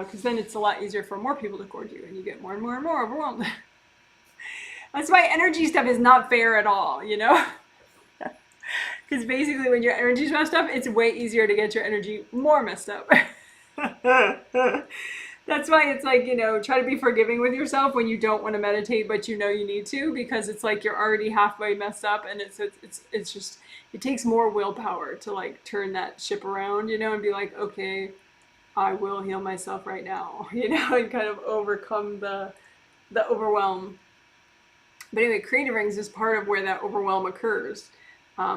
because then it's a lot easier for more people to cord you, and you get more and more and more overwhelmed. That's why energy stuff is not fair at all, you know? Because basically when your energy's messed up, it's way easier to get your energy more messed up. That's why it's like, you know, try to be forgiving with yourself when you don't want to meditate, but you know you need to, because it's like you're already halfway messed up, and it's just, it takes more willpower to like turn that ship around, you know, and be like, okay, I will heal myself right now, you know, and kind of overcome the overwhelm. But anyway, creative rings is part of where that overwhelm occurs.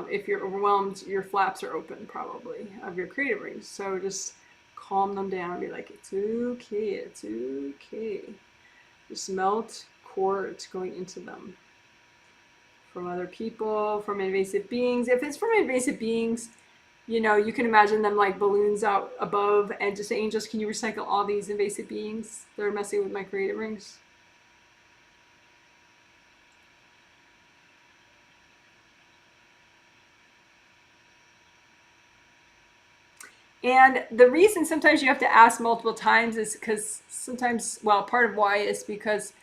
If you're overwhelmed, your flaps are open probably of your creative rings. So just calm them down. Be like, it's okay, it's okay. Just melt cords going into them from other people, from invasive beings. If it's from invasive beings, you know, you can imagine them like balloons out above, and just say, angels, can you recycle all these invasive beings that are messing with my creative rings? And the reason sometimes you have to ask multiple times is because sometimes, well, part of why is because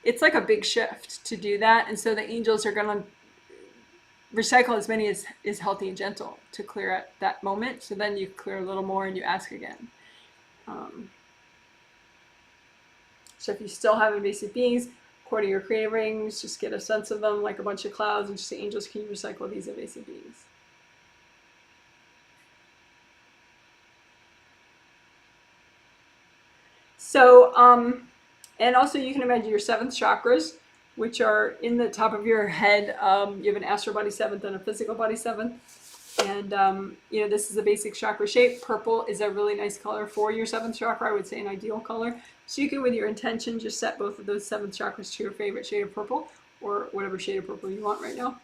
it's like a big shift to do that. And so the angels are going to recycle as many as is healthy and gentle to clear at that moment. So then you clear a little more and you ask again. So if you still have invasive beings, according to your creative rings, just get a sense of them like a bunch of clouds and just say, angels, can you recycle these invasive beings? So, and also you can imagine your 7th chakras, which are in the top of your head. You have an astral body 7th and a physical body 7th. And, you know, this is a basic chakra shape. Purple is a really nice color for your 7th chakra. I would say an ideal color. So you can, with your intention, just set both of those 7th chakras to your favorite shade of purple, or whatever shade of purple you want right now.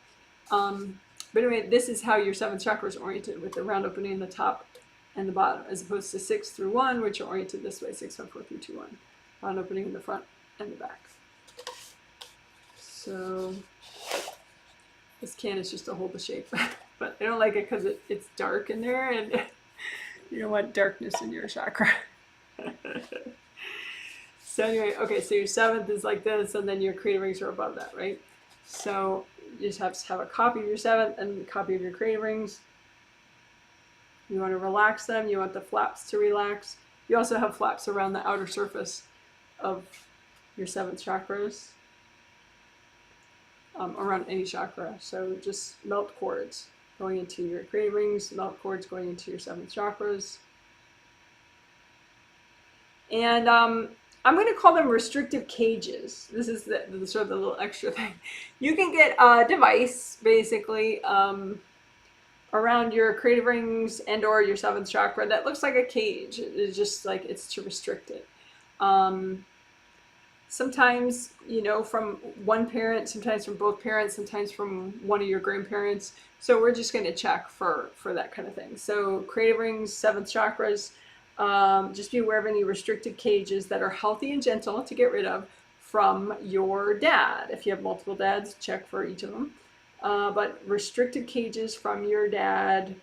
But anyway, this is how your 7th chakra is oriented, with the round opening in the top and the bottom, as opposed to 6 through 1, which are oriented this way, 6, 5, 4, 3, 2, 1. Round opening in the front and the back. So this can is just to hold the shape. But I don't like it because it's dark in there, and you don't want darkness in your chakra. So anyway, okay, so your 7th is like this, and then your creative rings are above that, right? So you just have to have a copy of your 7th and a copy of your creative rings. You want to relax them. You want the flaps to relax. You also have flaps around the outer surface of your 7th chakras, around any chakra. So just melt cords going into your creative rings, melt cords going into your 7th chakras. And I'm going to call them restrictive cages. This is the sort of the little extra thing. You can get a device, basically, around your creative rings and or your 7th chakra that looks like a cage. It's just like, it's to restrict it. sometimes, you know, from one parent, sometimes from both parents, sometimes from one of your grandparents. So we're just going to check for that kind of thing. So creative rings, seventh chakras, just be aware of any restricted cages that are healthy and gentle to get rid of from your dad. If you have multiple dads, check for each of them. But restricted cages from your dad,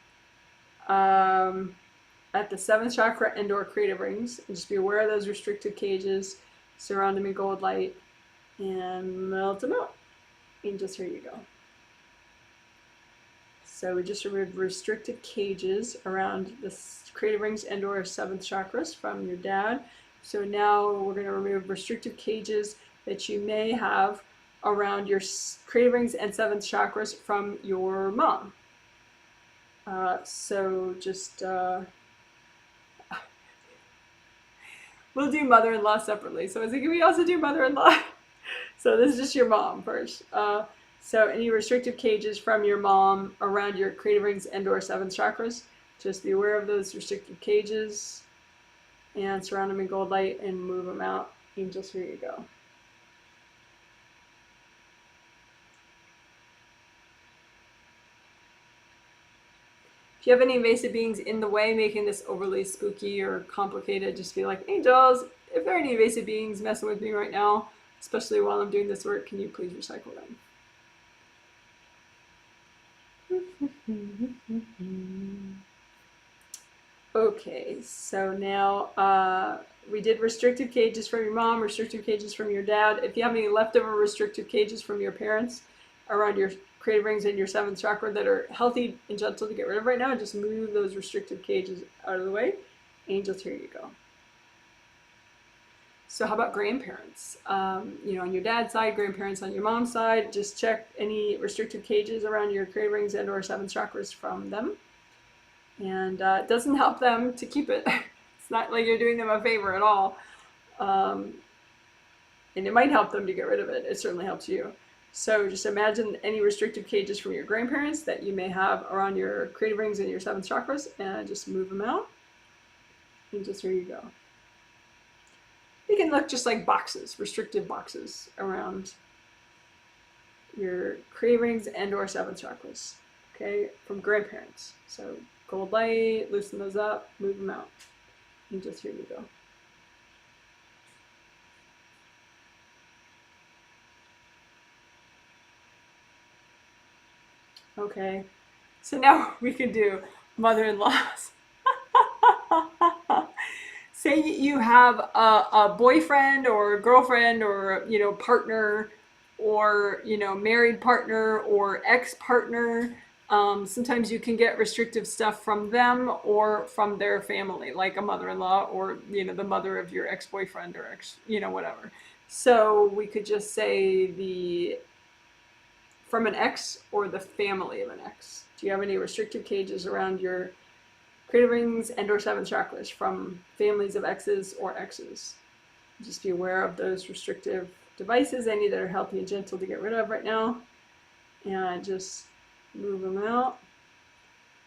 at the seventh chakra and or creative rings, and just be aware of those restricted cages, surround them in gold light, and melt them out. Angels, here you go. So we just removed restricted cages around the creative rings and or seventh chakras from your dad. So now we're going to remove restrictive cages that you may have around your creative rings and seventh chakras from your mom. So just we'll do mother-in-law separately. So I was like, can we also do mother-in-law? So this is just your mom first. So any restrictive cages from your mom around your creative rings and or seventh chakras, just be aware of those restrictive cages and surround them in gold light and move them out. Angels, here you go. If you have any invasive beings in the way making this overly spooky or complicated, just be like, angels, if there are any invasive beings messing with me right now, especially while I'm doing this work, can you please recycle them? Okay, so now we did restrictive cages from your mom, restrictive cages from your dad. If you have any leftover restrictive cages from your parents around your creative rings and your seventh chakra that are healthy and gentle to get rid of right now, just move those restrictive cages out of the way. Angels, here you go. So how about grandparents? You know, on your dad's side, grandparents on your mom's side, just check any restrictive cages around your creative rings and or seventh chakras from them. And it doesn't help them to keep it. It's not like you're doing them a favor at all. And it might help them to get rid of it. It certainly helps you. So just imagine any restrictive cages from your grandparents that you may have around your creative rings and your seventh chakras, and just move them out. And just, here you go. They can look just like boxes, restrictive boxes around your creative rings and or seventh chakras, okay, from grandparents. So gold light, loosen those up, move them out. And just, here you go. Okay, so now we can do mother-in-laws. Say you have a boyfriend or a girlfriend or, you know, partner or, you know, married partner or ex-partner. Sometimes you can get restrictive stuff from them or from their family, like a mother-in-law or, you know, the mother of your ex-boyfriend or ex, you know, whatever. So we could just say from an ex or the family of an ex. Do you have any restrictive cages around your creative rings and or seventh chakras from families of exes or exes? Just be aware of those restrictive devices, any that are healthy and gentle to get rid of right now. And just move them out.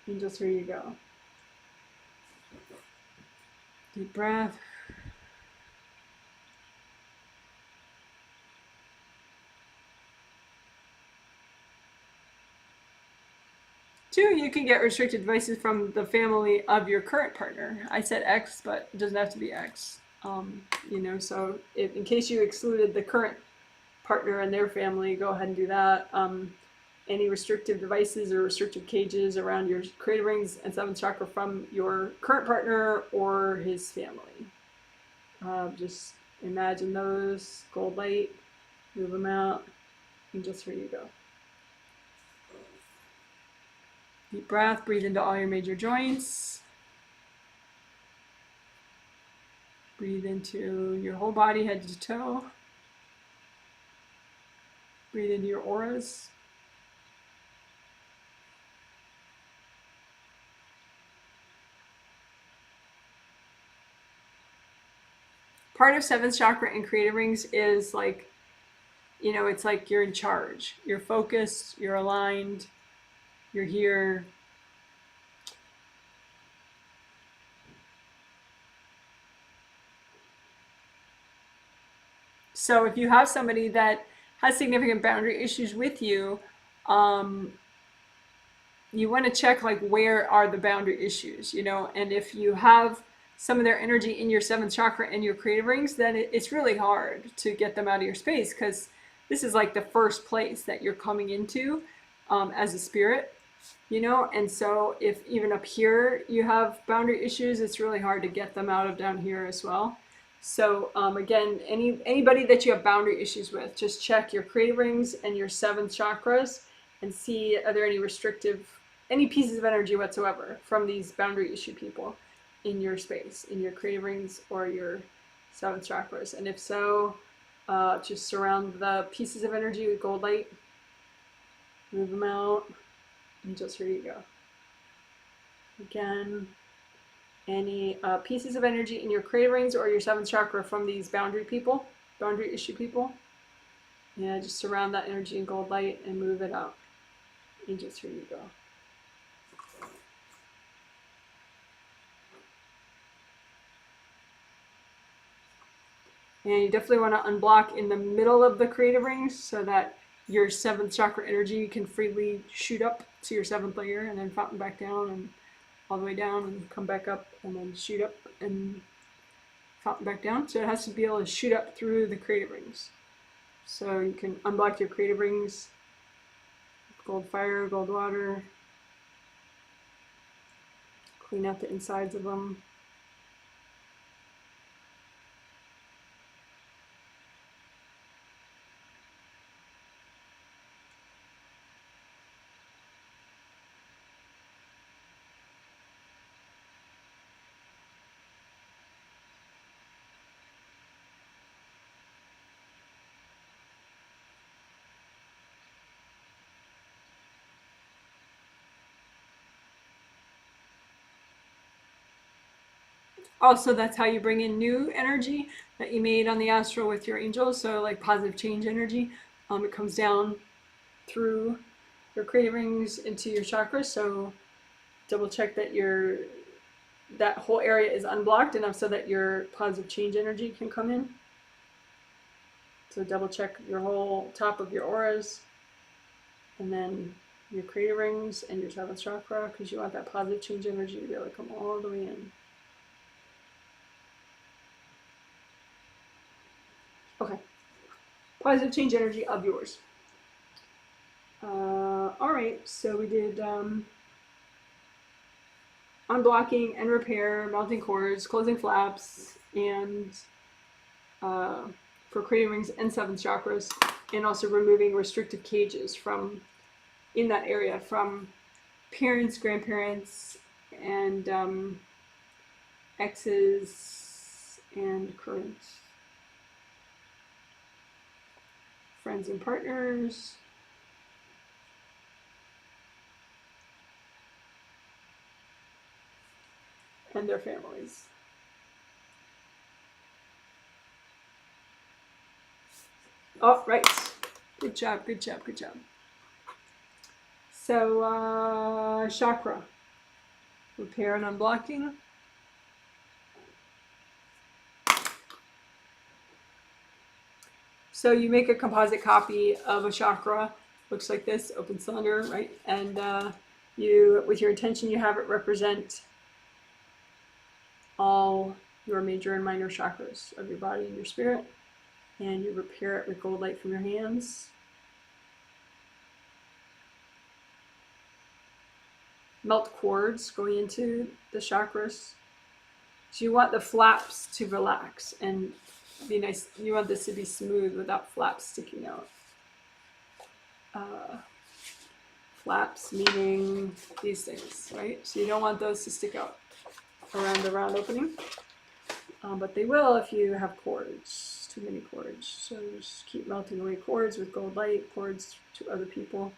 And just, here you go. Deep breath. Two, you can get restricted devices from the family of your current partner. I said ex, but it doesn't have to be ex. You know, so if, in case you excluded the current partner and their family, go ahead and do that. Any restrictive devices or restrictive cages around your creative rings and seventh chakra from your current partner or his family. Just imagine those, gold light, move them out, and just, here you go. Deep breath, breathe into all your major joints. Breathe into your whole body, head to toe. Breathe into your auras. Part of seventh chakra and creative rings is like, you know, it's like you're in charge. You're focused, you're aligned, you're here. So if you have somebody that has significant boundary issues with you, um, you want to check like where are the boundary issues, you know, and if you have some of their energy in your seventh chakra and your creative rings, then it's really hard to get them out of your space, because this is like the first place that you're coming into as a spirit, you know. And so if even up here you have boundary issues, it's really hard to get them out of down here as well. So again, anybody that you have boundary issues with, just check your creative rings and your seventh chakras and see, are there any restrictive, any pieces of energy whatsoever from these boundary issue people in your space, in your creative rings or your seventh chakras. And if so, just surround the pieces of energy with gold light, move them out, and just here you go. Again, any pieces of energy in your creative rings or your seventh chakra from these boundary people, boundary issue people, yeah, just surround that energy in gold light and move it out. And just here you go. And you definitely want to unblock in the middle of the creative rings so that your seventh chakra energy can freely shoot up to your seventh layer and then fountain back down and all the way down and come back up and then shoot up and fountain back down. So it has to be able to shoot up through the creative rings. So you can unblock your creative rings, gold fire, gold water, clean out the insides of them. Also, that's how you bring in new energy that you made on the astral with your angels. So like positive change energy, it comes down through your creative rings into your chakras. So double check that that whole area is unblocked enough so that your positive change energy can come in. So double check your whole top of your auras, and then your creative rings and your seventh chakra, because you want that positive change energy to be able to come all the way in. Okay, positive change energy of yours. All right, so we did unblocking and repair, melting cords, closing flaps, and for creative rings and seventh chakras, and also removing restrictive cages from in that area from parents, grandparents, and exes and current friends and partners. And their families. Oh, right. Good job, good job, good job. So, chakra. Repair and unblocking. So you make a composite copy of a chakra. Looks like this, open cylinder, right? And you, with your intention, you have it represent all your major and minor chakras of your body and your spirit, and you repair it with gold light from your hands. Melt cords going into the chakras. So you want the flaps to relax and be nice. You want this to be smooth without flaps sticking out. Flaps meaning these things, right? So you don't want those to stick out around the round opening, but they will if you have cords, too many cords. So just keep melting away cords with gold light, cords to other people,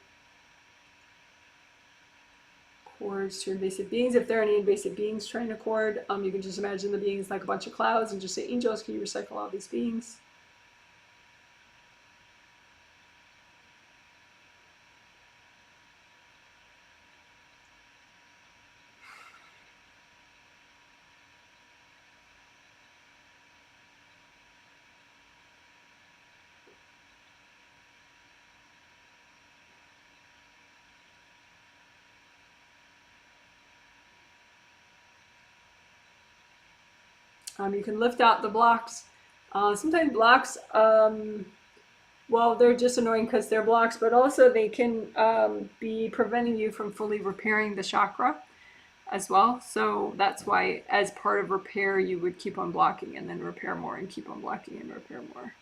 cords to invasive beings. If there are any invasive beings trying to cord, you can just imagine the beings like a bunch of clouds and just say, angels, can you recycle all these beings? You can lift out the blocks. Sometimes blocks, well, they're just annoying because they're blocks, but also they can be preventing you from fully repairing the chakra as well. So that's why, as part of repair, you would keep on blocking and then repair more and keep on blocking and repair more.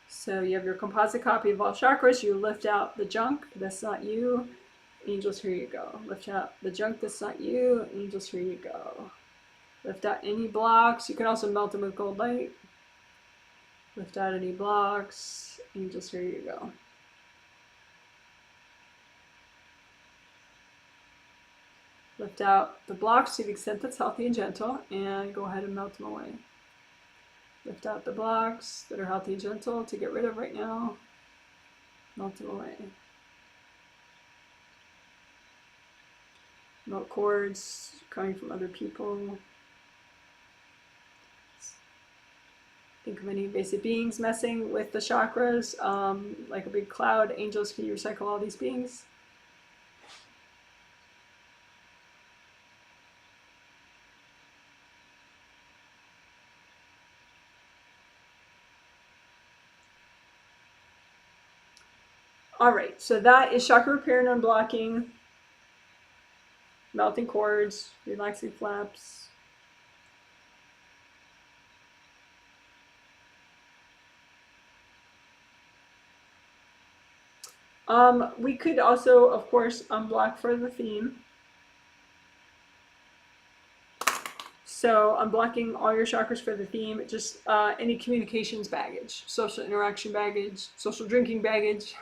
So you have your composite copy of all chakras. You lift out the junk that's not you. Angels, here you go. Lift out the junk that's not you. Angels, here you go. Lift out any blocks. You can also melt them with gold light. Lift out any blocks. Angels, here you go. Lift out the blocks to the extent that's healthy and gentle, and go ahead and melt them away. Lift out the blocks that are healthy and gentle to get rid of right now. Melt them away. Melt cords coming from other people. Think of any invasive beings messing with the chakras, like a big cloud. Angels, can you recycle all these beings? All right, so that is chakra repair and unblocking, melting cords, relaxing flaps. We could also, of course, unblock for the theme. So unblocking all your chakras for the theme, just any communications baggage, social interaction baggage, social drinking baggage,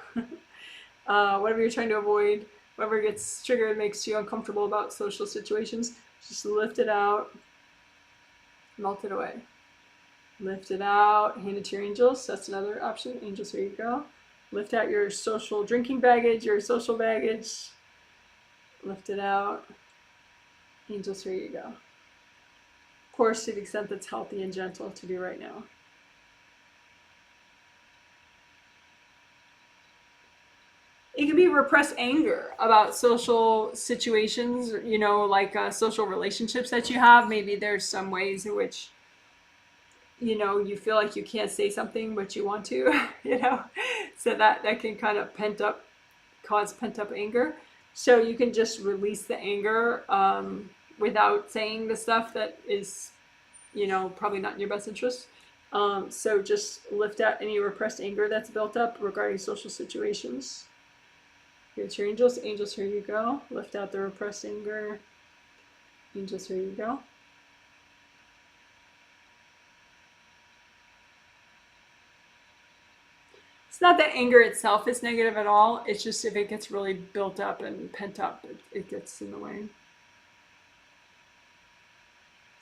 whatever you're trying to avoid, whatever gets triggered, makes you uncomfortable about social situations, just lift it out, melt it away. Lift it out, hand it to your angels. That's another option. Angels, here you go. Lift out your social drinking baggage, your social baggage. Lift it out. Angels, here you go. Of course, to the extent that's healthy and gentle to do right now. It can be repressed anger about social situations, you know, like social relationships that you have. Maybe there's some ways in which, you know, you feel like you can't say something, but you want to, you know, so that can kind of cause pent up anger. So you can just release the anger without saying the stuff that is, you know, probably not in your best interest. So just lift out any repressed anger that's built up regarding social situations. Here's your angels. Angels, here you go. Lift out the repressed anger. Angels, here you go. It's not that anger itself is negative at all. It's just if it gets really built up and pent up, it gets in the way.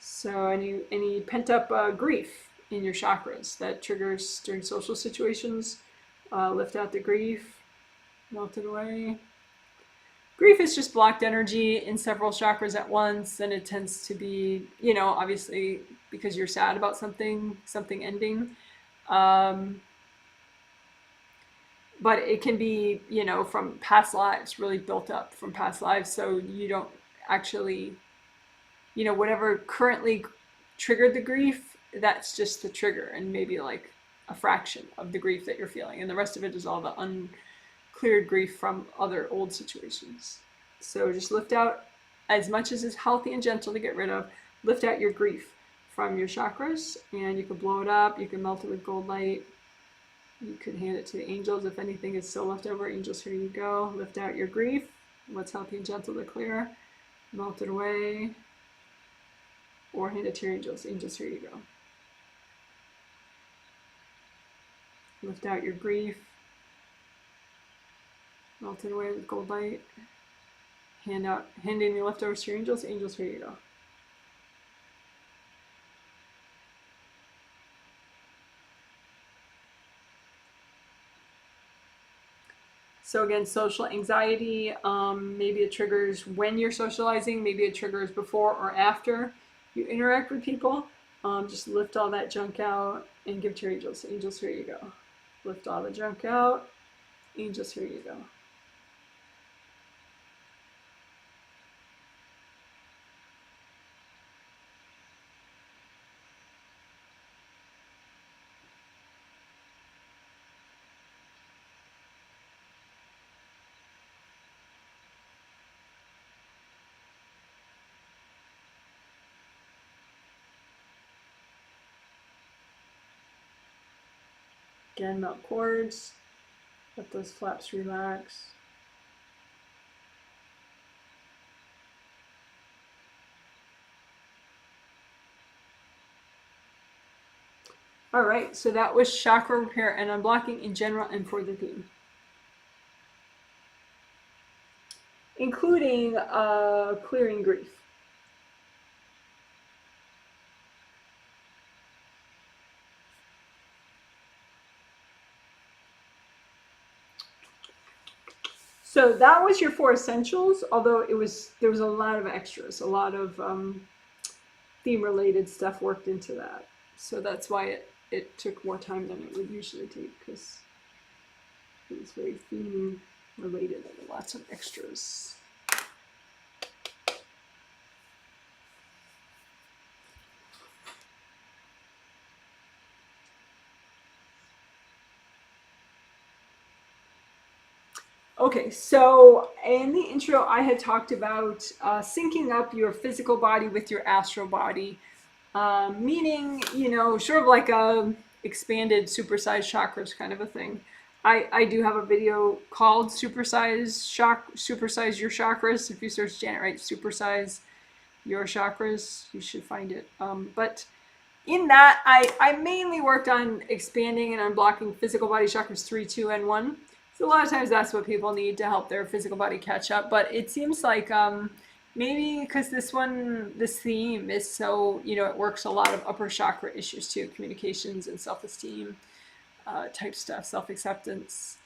So any pent up grief in your chakras that triggers during social situations, lift out the grief, melt it away. Grief is just blocked energy in several chakras at once, and it tends to be, you know, obviously because you're sad about something ending. But it can be, you know, from past lives, really built up from past lives. So you don't actually, you know, whatever currently triggered the grief, that's just the trigger and maybe like a fraction of the grief that you're feeling. And the rest of it is all the uncleared grief from other old situations. So just lift out as much as is healthy and gentle to get rid of. Lift out your grief from your chakras, and you can blow it up. You can melt it with gold light. You could hand it to the angels if anything is still left over. Angels, here you go. Lift out your grief. What's healthy and gentle to clear. Melt it away. Or hand it to your angels. Angels, here you go. Lift out your grief. Melt it away with gold light. Hand in your leftovers to your angels. Angels, here you go. So again, social anxiety, maybe it triggers when you're socializing, maybe it triggers before or after you interact with people. Just lift all that junk out and give to your angels. Angels, here you go. Lift all the junk out. Angels, here you go. Again, melt cords. Let those flaps relax. All right, so that was chakra repair and unblocking in general and for the theme, including clearing grief. So that was your 4 essentials, although there was a lot of extras, a lot of theme related stuff worked into that. So that's why it took more time than it would usually take, because it was very theme related and lots of extras. Okay, so in the intro, I had talked about syncing up your physical body with your astral body, meaning, sort of like a expanded supersized chakras kind of a thing. I do have a video called Supersize Your Chakras. If you search Janet Wright Supersize Your Chakras, you should find it. But in that, I mainly worked on expanding and unblocking physical body chakras 3, 2, and 1. So a lot of times that's what people need to help their physical body catch up. But it seems like maybe because this theme is so, it works a lot of upper chakra issues too, communications and self-esteem type stuff, self-acceptance.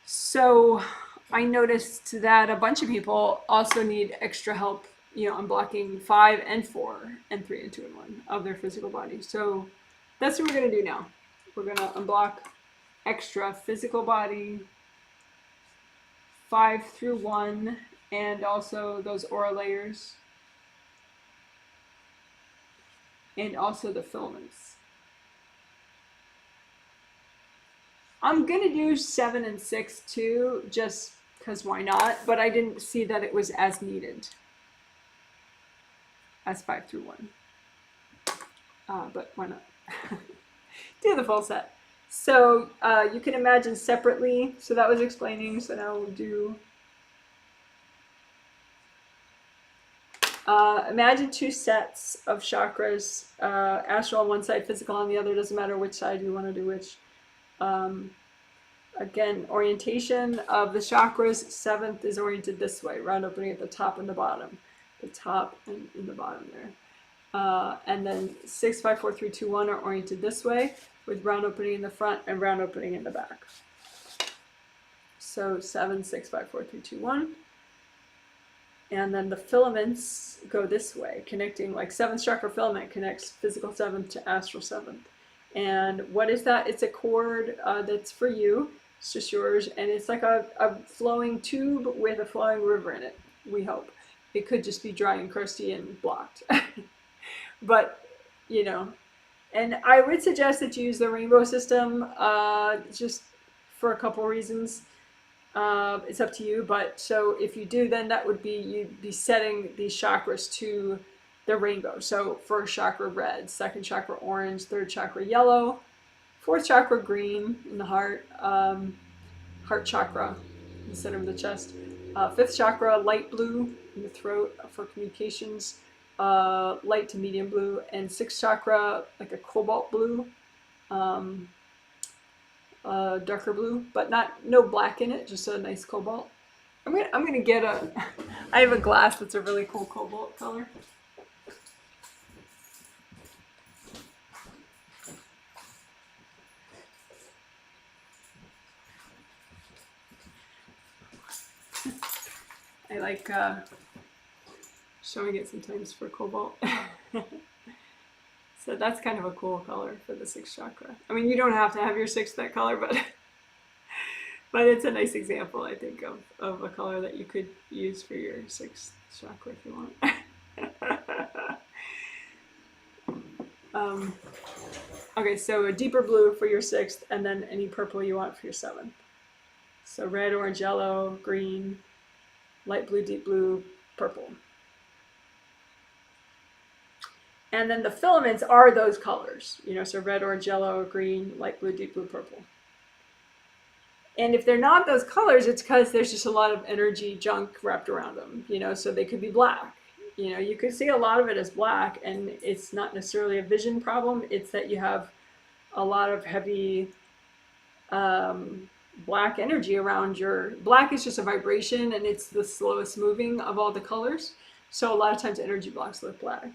So I noticed that a bunch of people also need extra help, unblocking 5 and 4 and 3 and 2 and 1 of their physical body. So that's what we're going to do now. We're going to unblock extra physical body 5 through 1, and also those aura layers, and also the filaments. I'm going to do 7 and 6 too, just because why not? But I didn't see that it was as needed as 5 through 1. But why not? Do the full set. So you can imagine separately. So that was explaining. So now we'll do. Imagine 2 sets of chakras, astral on one side, physical on the other. Doesn't matter which side you want to do which. Again, orientation of the chakras. 7th is oriented this way, round opening at the top and the bottom. The top and in the bottom there. And then 6, 5, 4, 3, 2, 1 are oriented this way, with round opening in the front and round opening in the back. So 7, 6, 5, 4, 3, 2, 1. And then the filaments go this way, connecting, like 7th chakra filament connects physical 7th to astral 7th. And what is that? It's a cord that's for you. It's just yours. And it's like a flowing tube with a flowing river in it, we hope. It could just be dry and crusty and blocked. But, and I would suggest that you use the rainbow system just for a couple reasons. It's up to you, but so if you do, then that would be, you'd be setting these chakras to the rainbow. So 1st chakra red, 2nd chakra orange, 3rd chakra yellow, 4th chakra green in the heart, heart chakra in the center of the chest, 5th chakra light blue in the throat for communications, light to medium blue, and 6th chakra like a cobalt blue, darker blue, but no black in it, just a nice cobalt. I'm gonna get I have a glass that's a really cool cobalt color. I like showing it sometimes for cobalt. So that's kind of a cool color for the 6th chakra. I mean, you don't have to have your 6th that color, but it's a nice example, I think, of a color that you could use for your 6th chakra if you want. Okay, so a deeper blue for your 6th, and then any purple you want for your 7th. So red, orange, yellow, green, light blue, deep blue, purple. And then the filaments are those colors, you know, so red, orange, yellow, green, light blue, deep blue, purple. And if they're not those colors, it's because there's just a lot of energy junk wrapped around them, you know, so they could be black. You know, you could see a lot of it as black, and it's not necessarily a vision problem. It's that you have a lot of heavy black energy around your. Black is just a vibration, and it's the slowest moving of all the colors. So a lot of times energy blocks look black.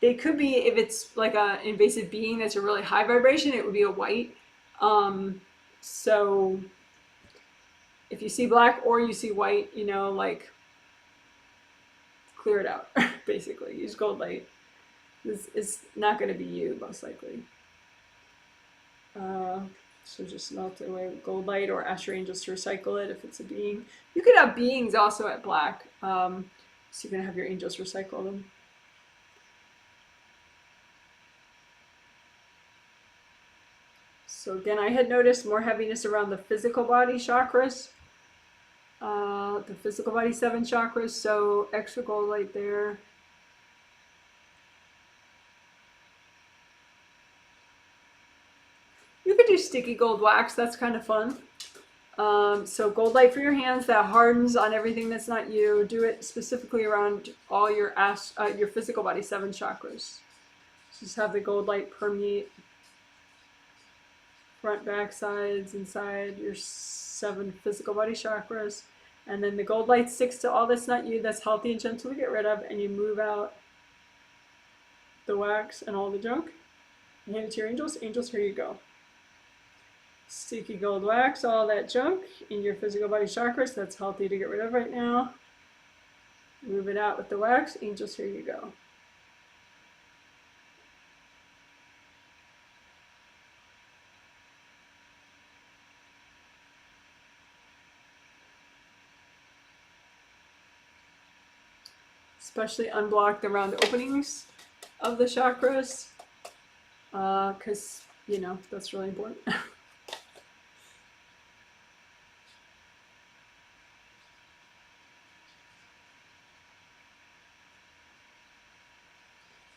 They could be, if it's like an invasive being that's a really high vibration, it would be a white. So if you see black or you see white, you know, like clear it out, basically. Use gold light. This is not going to be you, most likely. So just melt it away with gold light or ask your angels to recycle it if it's a being. You could have beings also at black. So you're going to have your angels recycle them. So again, I had noticed more heaviness around the physical body chakras, the physical body 7 chakras, so extra gold light there. You could do sticky gold wax, that's kind of fun. So gold light for your hands, that hardens on everything that's not you. Do it specifically around all your physical body 7 chakras. Just have the gold light permeate front, back, sides, inside your 7 physical body chakras. And then the gold light sticks to all that's not you, that's healthy and gentle to get rid of, and you move out the wax and all the junk. And hand it to your angels. Angels, here you go. Sticky gold wax, all that junk in your physical body chakras that's healthy to get rid of right now. Move it out with the wax. Angels, here you go. Especially unblock around the openings of the chakras, because, you know, that's really important.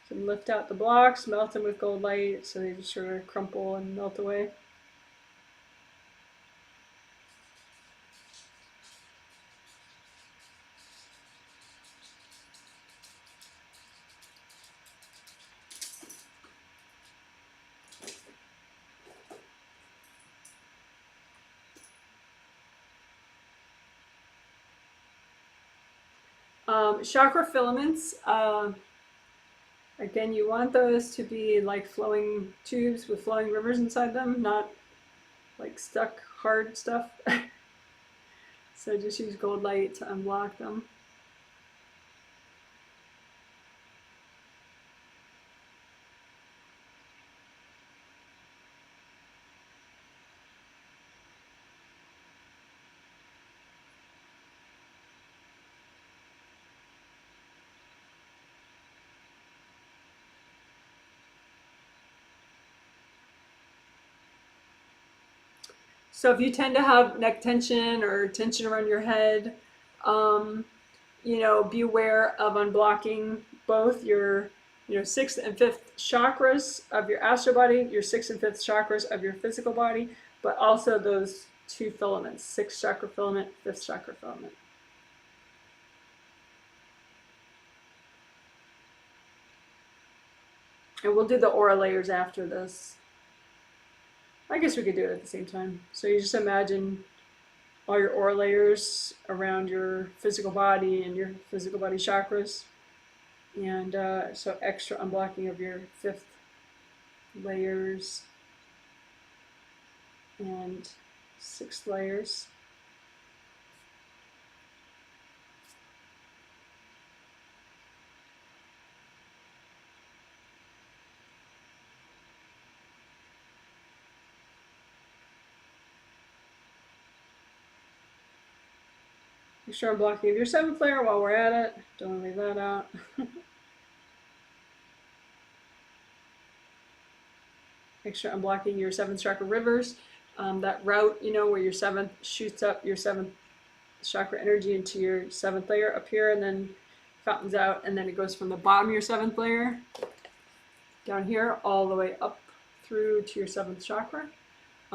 So lift out the blocks, melt them with gold light so they just sort of crumple and melt away. Chakra filaments, again, you want those to be like flowing tubes with flowing rivers inside them, not like stuck hard stuff. So just use gold light to unblock them. So if you tend to have neck tension or tension around your head, you know, be aware of unblocking both your, you know, 6th and 5th chakras of your astral body, your 6th and 5th chakras of your physical body, but also those 2 filaments, 6th chakra filament, 5th chakra filament. And we'll do the aura layers after this. I guess we could do it at the same time. So you just imagine all your aura layers around your physical body and your physical body chakras. And so extra unblocking of your 5th layers and 6th layers. Make sure I'm blocking of your 7th layer while we're at it. Don't want to leave that out. Make sure I'm blocking your 7th chakra rivers. That route, you know, where your 7th shoots up your 7th chakra energy into your 7th layer up here, and then fountains out, and then it goes from the bottom of your 7th layer down here all the way up through to your 7th chakra.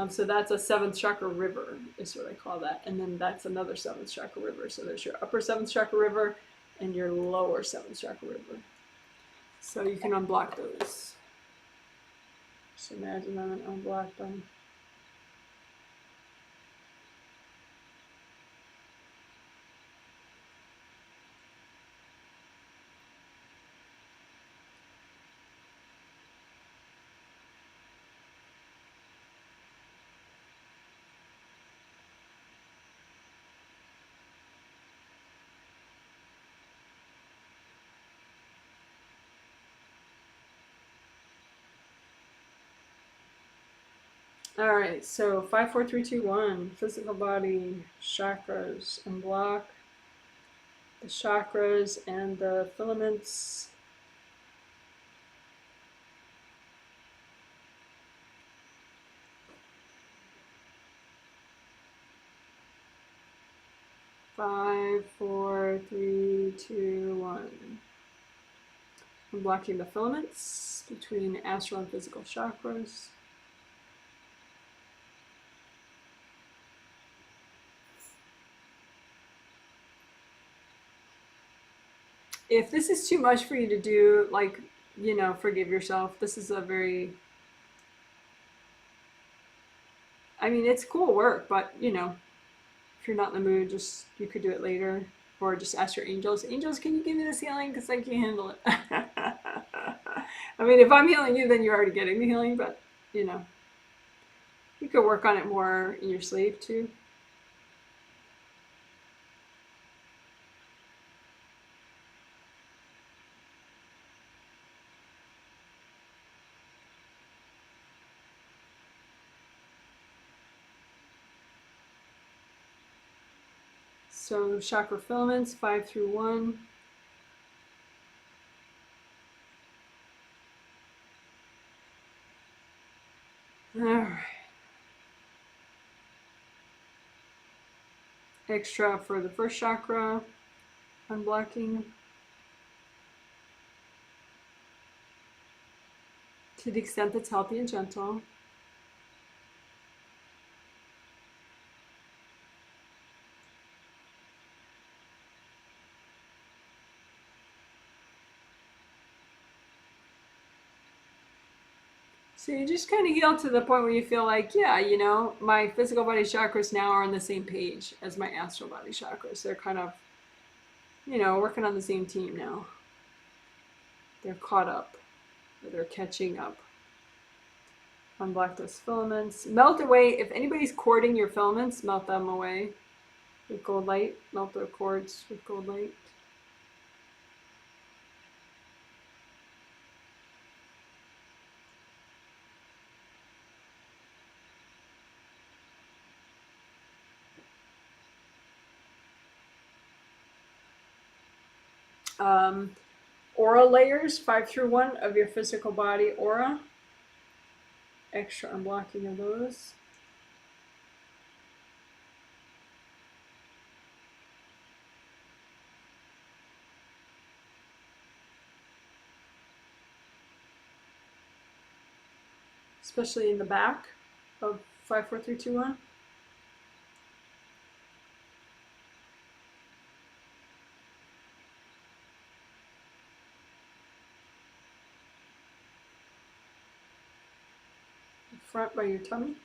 So that's a 7th chakra river is what I call that. And then that's another 7th chakra river. So there's your upper 7th chakra river and your lower 7th chakra river. So you can unblock those. Just imagine them and unblock them. All right, so 5, 4, 3, 2, 1. Physical body, chakras, unblock the chakras and the filaments. Five, 4, 3, 2, 1. Unblocking the filaments between astral and physical chakras. If this is too much for you to do, like, you know, forgive yourself. This is a very, I mean, it's cool work, but, you know, if you're not in the mood, just, you could do it later. Or just ask your angels, angels, can you give me this healing? Because I can't handle it. I mean, if I'm healing you, then you're already getting the healing, but, you know, you could work on it more in your sleep, too. So chakra filaments, 5 through 1. All right. Extra for the first chakra, unblocking. To the extent that's healthy and gentle. So you just kind of heal to the point where you feel like, yeah, you know, my physical body chakras now are on the same page as my astral body chakras. They're kind of, you know, working on the same team now. They're caught up, or they're catching up. Unblock those filaments. Melt away, if anybody's cording your filaments, melt them away with gold light. Melt their cords with gold light. Aura layers, 5 through 1 of your physical body aura. Extra unblocking of those. Especially in the back of 5, 4, 3, 2, 1. Front by your tummy.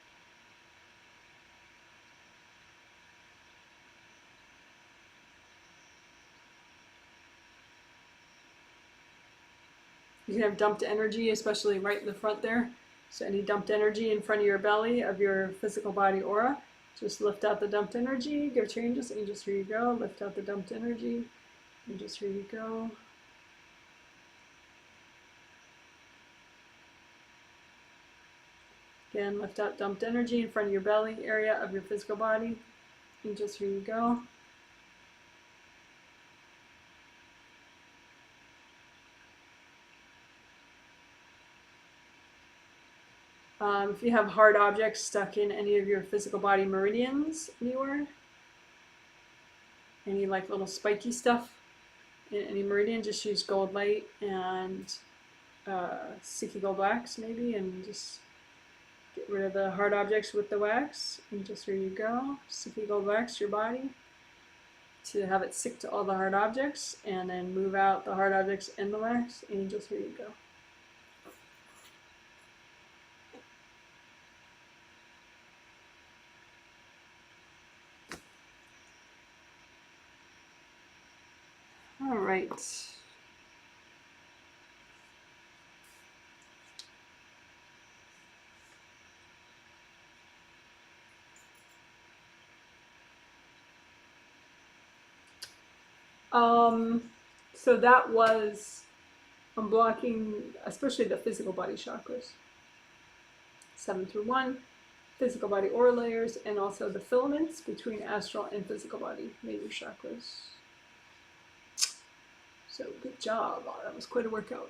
You can have dumped energy, especially right in the front there. So any dumped energy in front of your belly of your physical body aura, just lift out the dumped energy. Give it to your angels. Angels, here you go. Lift out the dumped energy. Angels, here you go. Again, lift out dumped energy in front of your belly area of your physical body. Angels, here you go. If you have hard objects stuck in any of your physical body meridians anywhere, any like little spiky stuff, in any meridian, just use gold light and sticky gold wax maybe, and just get rid of the hard objects with the wax. And just here you go, sticky gold wax your body to have it stick to all the hard objects, and then move out the hard objects and the wax. And just here you go. All right. So that was unblocking, especially the physical body chakras. 7 through 1, physical body aura layers, and also the filaments between astral and physical body major chakras. So good job. Oh, that was quite a workout.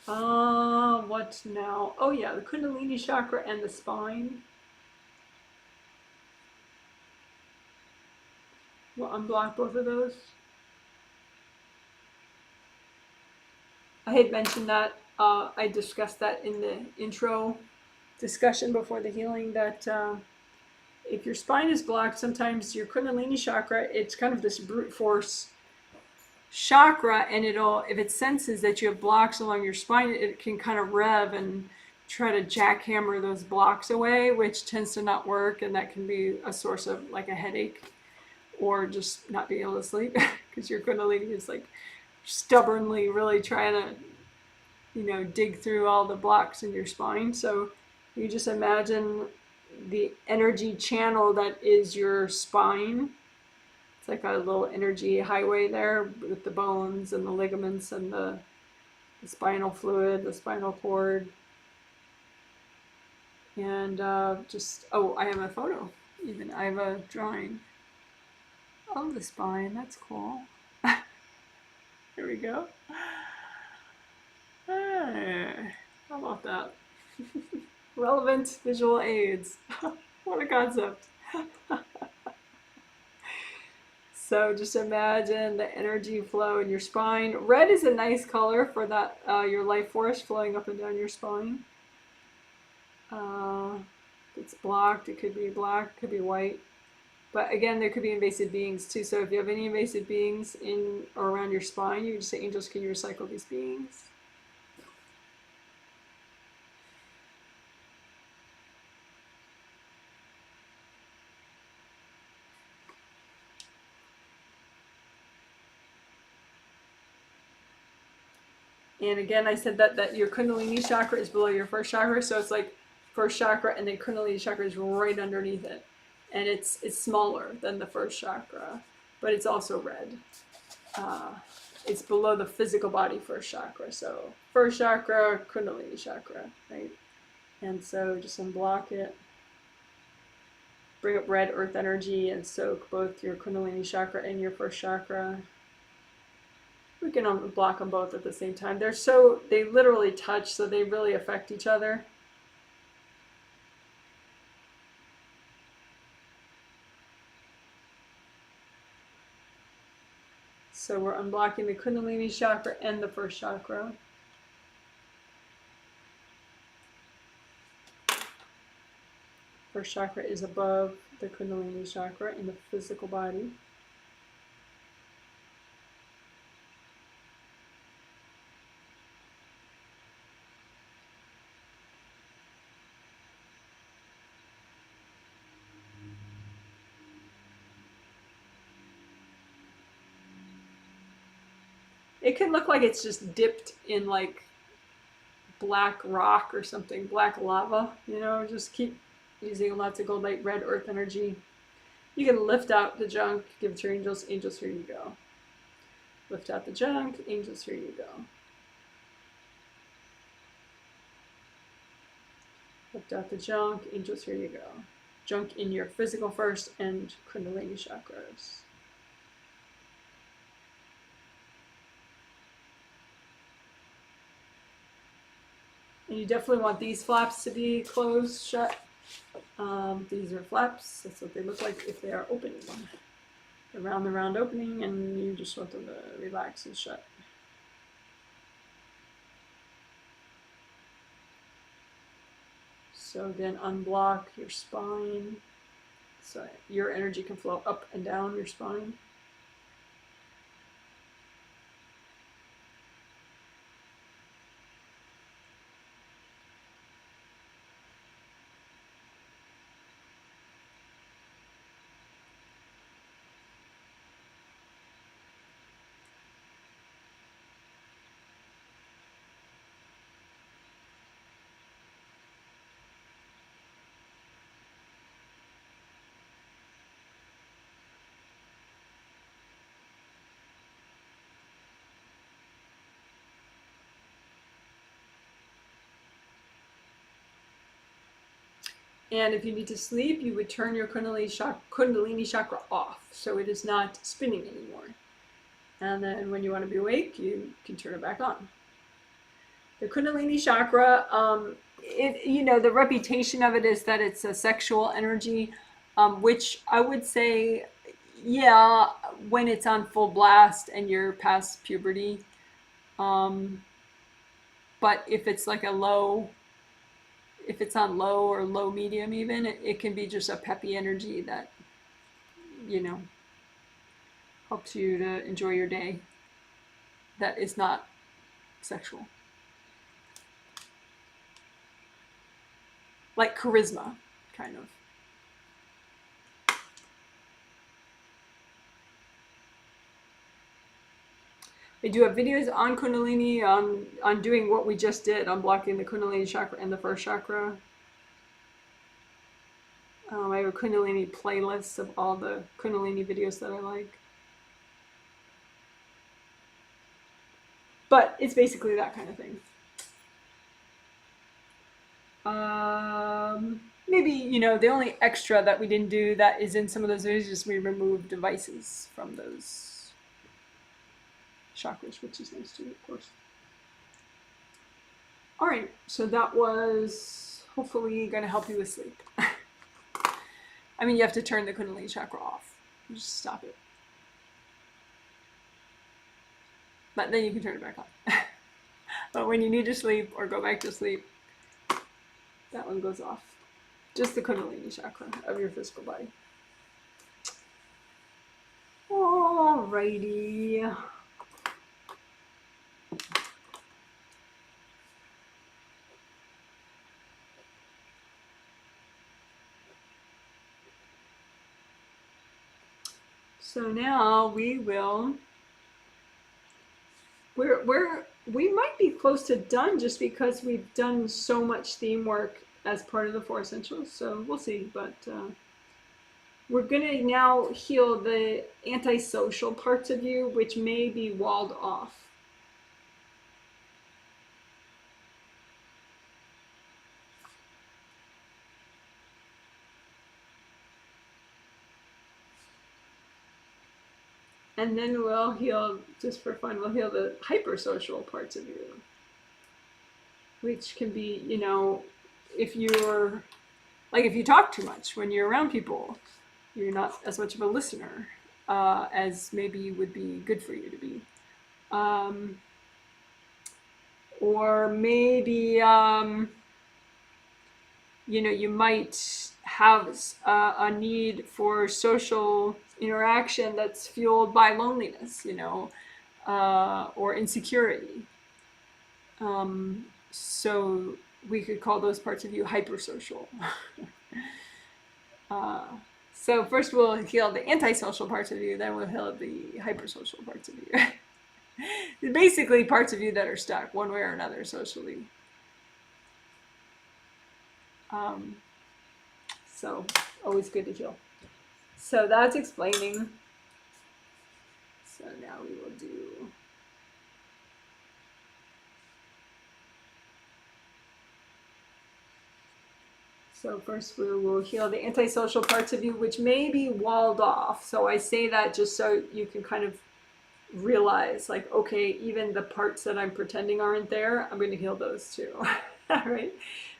What now? Oh yeah, the Kundalini chakra and the spine. We'll unblock both of those. I had mentioned that, I discussed that in the intro discussion before the healing, that if your spine is blocked, sometimes your Kundalini chakra, it's kind of this brute force chakra, and if it senses that you have blocks along your spine, it can kind of rev and try to jackhammer those blocks away, which tends to not work, and that can be a source of like a headache or just not being able to sleep because your Kundalini is like stubbornly really trying to, dig through all the blocks in your spine. So you just imagine the energy channel that is your spine. It's like a little energy highway there with the bones and the ligaments and the spinal fluid, the spinal cord. And I have a photo, even. I have a drawing of the spine. That's cool. Here we go. Hey, how about that? Relevant visual aids. What a concept. So just imagine the energy flow in your spine. Red is a nice color for that, your life force flowing up and down your spine. It's blocked, it could be black, it could be white. But again, there could be invasive beings too. So if you have any invasive beings in or around your spine, you can just say, angels, can you recycle these beings? And again, I said that your Kundalini chakra is below your first chakra. So it's like first chakra, and then Kundalini chakra is right underneath it. And it's smaller than the first chakra, but it's also red. It's below the physical body first chakra. So first chakra, Kundalini chakra, right? And so just unblock it. Bring up red earth energy and soak both your Kundalini chakra and your first chakra. We can unblock them both at the same time. They literally touch, so they really affect each other. So we're unblocking the Kundalini chakra and the first chakra. First chakra is above the Kundalini chakra in the physical body. It can look like it's just dipped in like black rock or something, black lava, just keep using lots of gold light, red earth energy. You can lift out the junk, give it to your angels. Angels, here you go. Lift out the junk, angels, here you go. Lift out the junk, angels, here you go. Junk in your physical first and Kundalini chakras. And you definitely want these flaps to be closed, shut. These are flaps. That's what they look like if they are open. around the round opening, and you just want them to relax and shut. So then unblock your spine, so your energy can flow up and down your spine. And if you need to sleep, you would turn your Kundalini chakra off, so it is not spinning anymore. And then when you want to be awake, you can turn it back on. The Kundalini chakra, the reputation of it is that it's a sexual energy, which I would say, yeah, when it's on full blast and you're past puberty. But if it's like if it's on low or low medium even, it can be just a peppy energy that, helps you to enjoy your day that is not sexual. Like charisma, kind of. I do have videos on Kundalini, on doing what we just did, on blocking the Kundalini chakra and the first chakra. I have a Kundalini playlist of all the Kundalini videos that I like. But it's basically that kind of thing. Maybe, the only extra that we didn't do that is in some of those videos is we removed devices from those chakras, which is nice too, of course. All right, so that was hopefully going to help you with sleep. I mean, you have to turn the Kundalini chakra off. You just stop it. But then you can turn it back on. But when you need to sleep or go back to sleep, that one goes off. Just the Kundalini chakra of your physical body. Alrighty. So now we will, we might be close to done just because we've done so much theme work as part of the 4 essentials. So we'll see, but we're gonna now heal the antisocial parts of you, which may be walled off. And then we'll heal, just for fun, we'll heal the hypersocial parts of you, which can be, if you talk too much when you're around people, you're not as much of a listener as maybe would be good for you to be. Or maybe, you might have a need for social interaction that's fueled by loneliness, or insecurity. So we could call those parts of you hypersocial. So first we'll heal the antisocial parts of you, then we'll heal the hypersocial parts of you. Basically parts of you that are stuck one way or another socially. So always good to heal. So that's explaining. So now we will do. So first we will heal the antisocial parts of you, which may be walled off. So I say that just so you can kind of realize, like, okay, even the parts that I'm pretending aren't there, I'm going to heal those too. All right.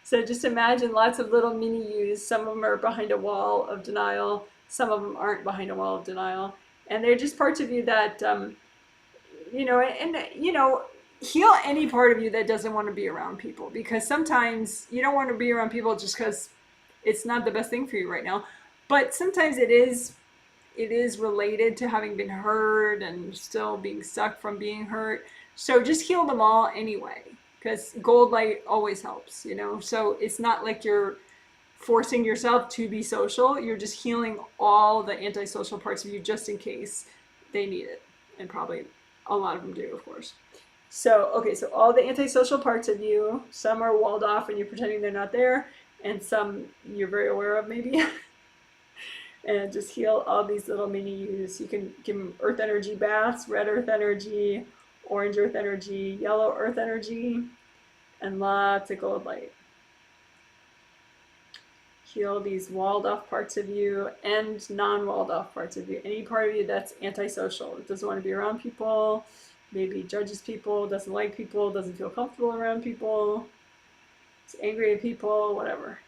So just imagine lots of little mini yous. Some of them are behind a wall of denial. Some of them aren't behind a wall of denial. And they're just parts of you that, heal any part of you that doesn't want to be around people, because sometimes you don't want to be around people just because it's not the best thing for you right now. But sometimes it is related to having been hurt and still being stuck from being hurt. So just heal them all anyway, because gold light always helps. So it's not like you're forcing yourself to be social. You're just healing all the antisocial parts of you just in case they need it. And probably a lot of them do, of course. So, okay, so all the antisocial parts of you, some are walled off and you're pretending they're not there, and some you're very aware of maybe. And just heal all these little mini yous. You can give them earth energy baths, red earth energy, orange earth energy, yellow earth energy, and lots of gold light. Heal these walled off parts of you and non-walled off parts of you. Any part of you that's antisocial, that doesn't want to be around people, maybe judges people, doesn't like people, doesn't feel comfortable around people, is angry at people, whatever.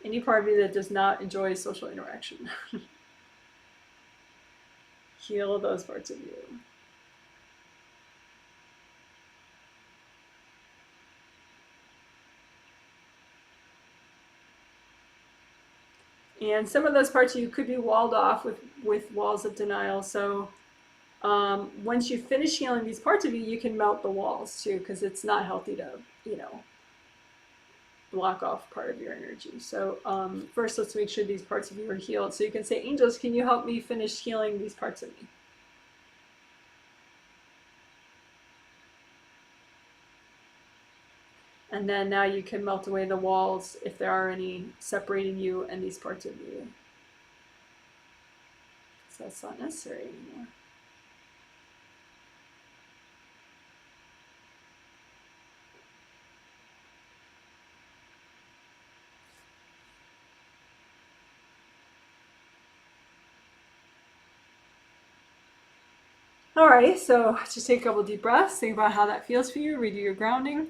Any part of you that does not enjoy social interaction. Heal those parts of you. And some of those parts of you could be walled off with walls of denial. So once you finish healing these parts of you, you can melt the walls too, because it's not healthy to, block off part of your energy. So first, let's make sure these parts of you are healed. So you can say, angels, can you help me finish healing these parts of me? And then now you can melt away the walls, if there are any, separating you and these parts of you. So that's not necessary anymore. All right, so just take a couple deep breaths, think about how that feels for you, redo your grounding.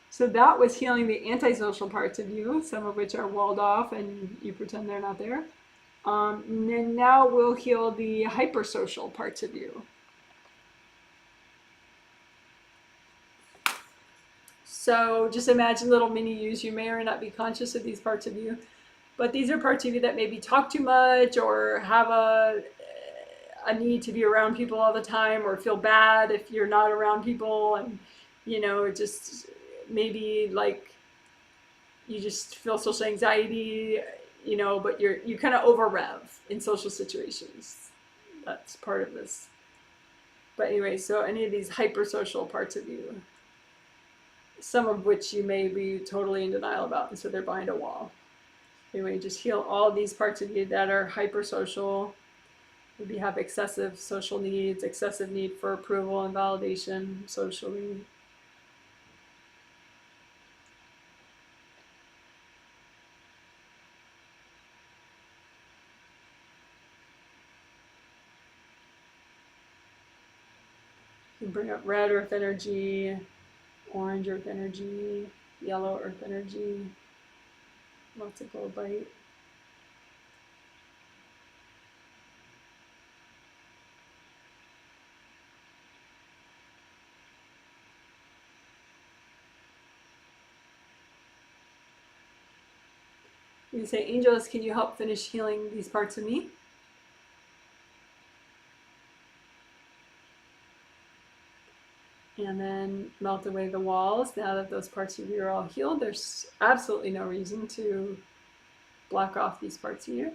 So that was healing the antisocial parts of you, some of which are walled off and you pretend they're not there. And then now we'll heal the hypersocial parts of you. So just imagine little mini yous. You may or may not be conscious of these parts of you, but these are parts of you that maybe talk too much or have a need to be around people all the time, or feel bad if you're not around people, and just maybe like you just feel social anxiety, but you kind of over rev in social situations. That's part of this. But anyway, so any of these hypersocial parts of you, some of which you may be totally in denial about, and so they're behind a wall. Anyway, just heal all these parts of you that are hypersocial. Maybe have excessive social needs, excessive need for approval and validation socially. You can bring up red earth energy, orange earth energy, yellow earth energy, lots of gold light. You can say, angels, can you help finish healing these parts of me? And then melt away the walls. Now that those parts of you are all healed, there's absolutely no reason to block off these parts of you.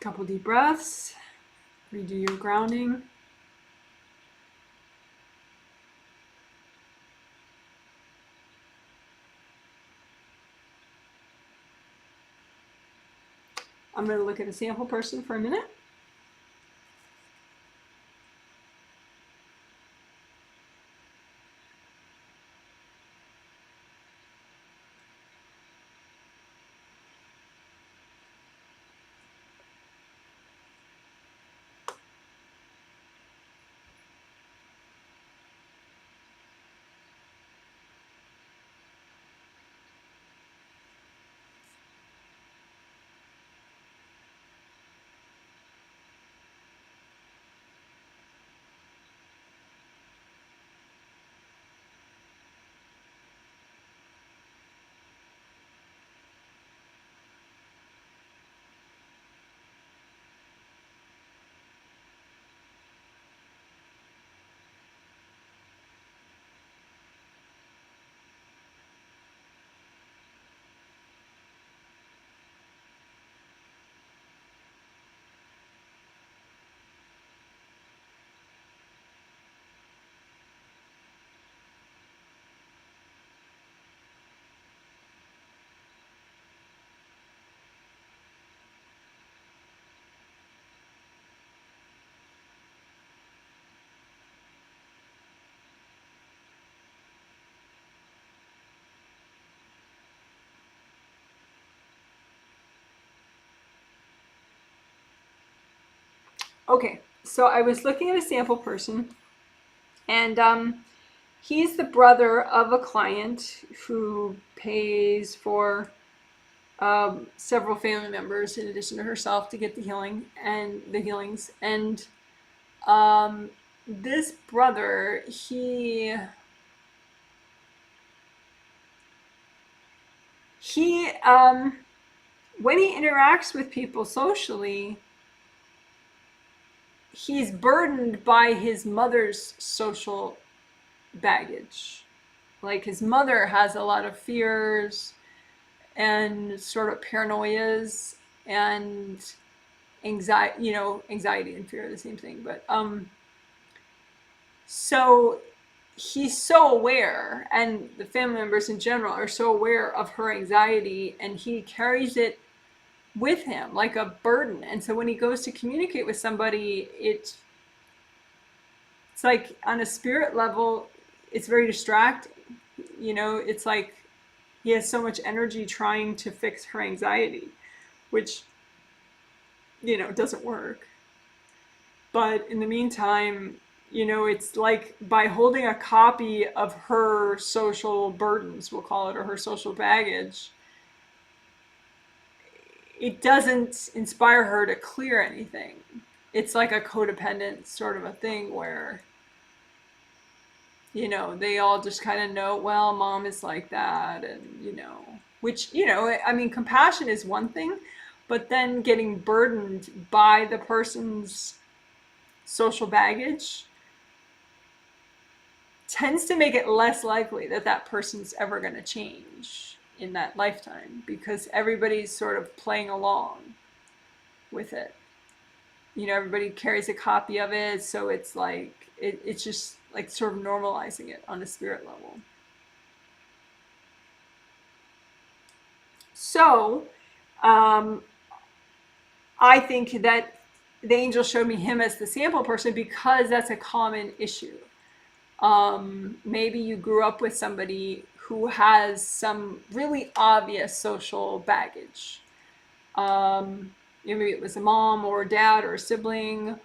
Couple deep breaths. Redo your grounding. I'm going to look at a sample person for a minute. Okay, so I was looking at a sample person, and he's the brother of a client who pays for several family members in addition to herself to get the healing and the healings. And um, this brother, he when he interacts with people socially, he's burdened by his mother's social baggage. Like his mother has a lot of fears and sort of paranoias and anxiety, anxiety and fear are the same thing. But so he's so aware, and the family members in general are so aware of her anxiety, and he carries it with him like a burden. And so when he goes to communicate with somebody, it's like on a spirit level, it's very distracting. It's like he has so much energy trying to fix her anxiety, which, doesn't work. But in the meantime, it's like by holding a copy of her social burdens, we'll call it, or her social baggage, it doesn't inspire her to clear anything. It's like a codependent sort of a thing where, they all just kind of know, well, mom is like that. And, which, I mean, compassion is one thing, but then getting burdened by the person's social baggage tends to make it less likely that that person's ever going to change in that lifetime, because everybody's sort of playing along with it. Everybody carries a copy of it, so it's like it's just like sort of normalizing it on a spirit level. So I think that the angel showed me him as the sample person because that's a common issue. Maybe you grew up with somebody who has some really obvious social baggage. Maybe it was a mom or a dad or a sibling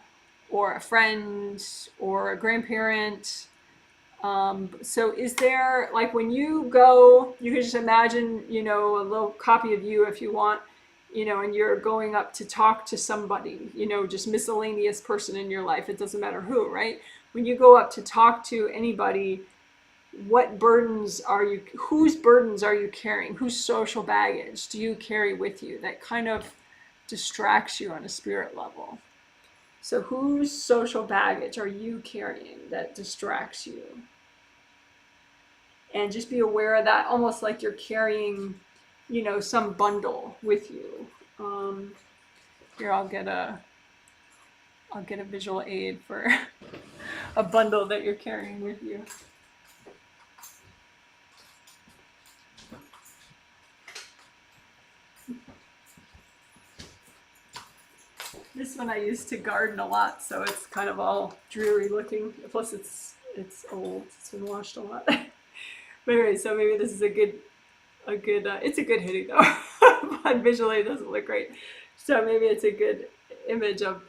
or a friend or a grandparent. So is there, like, when you go, you can just imagine, a little copy of you if you want, and you're going up to talk to somebody, just miscellaneous person in your life. It doesn't matter who, right? When you go up to talk to anybody, whose burdens are you carrying? Whose social baggage do you carry with you that kind of distracts you on a spirit level? So whose social baggage are you carrying that distracts you? And just be aware of that, almost like you're carrying, some bundle with you. Here, I'll get a visual aid for a bundle that you're carrying with you. This one I used to garden a lot, so it's kind of all dreary looking. Plus, it's old. It's been washed a lot. But anyway, so maybe this is a good. It's a good hitting though, but visually it doesn't look great. So maybe it's a good image of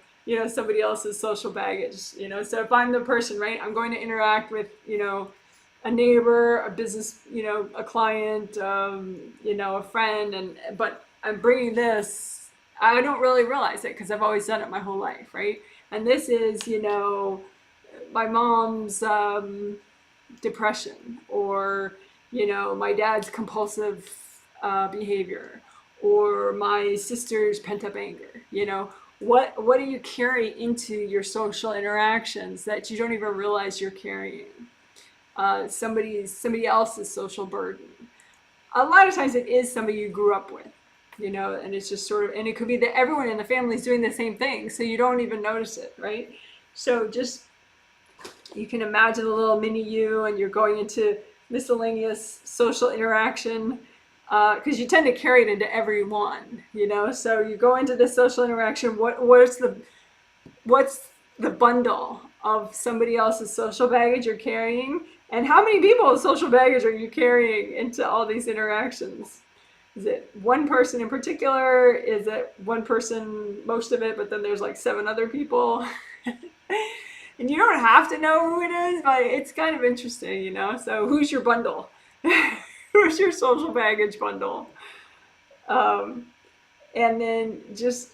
somebody else's social baggage. So if I'm the person, right, I'm going to interact with a neighbor, a business, a client, a friend, but I'm bringing this. I don't really realize it because I've always done it my whole life, right? And this is, my mom's depression, or, my dad's compulsive behavior, or my sister's pent-up anger. What do you carry into your social interactions that you don't even realize you're carrying? Somebody else's social burden. A lot of times it is somebody you grew up with. And it's just sort of, and it could be that everyone in the family is doing the same thing, so you don't even notice it, right? So just, you can imagine a little mini you, and you're going into miscellaneous social interaction, because you tend to carry it into every one, so you go into this social interaction, what's the bundle of somebody else's social baggage you're carrying, and how many people's social baggage are you carrying into all these interactions? Is it one person in particular? Is it one person, most of it, but then there's like 7 other people? And you don't have to know who it is, but it's kind of interesting, you know? So who's your bundle? Who's your social baggage bundle? Um, and then just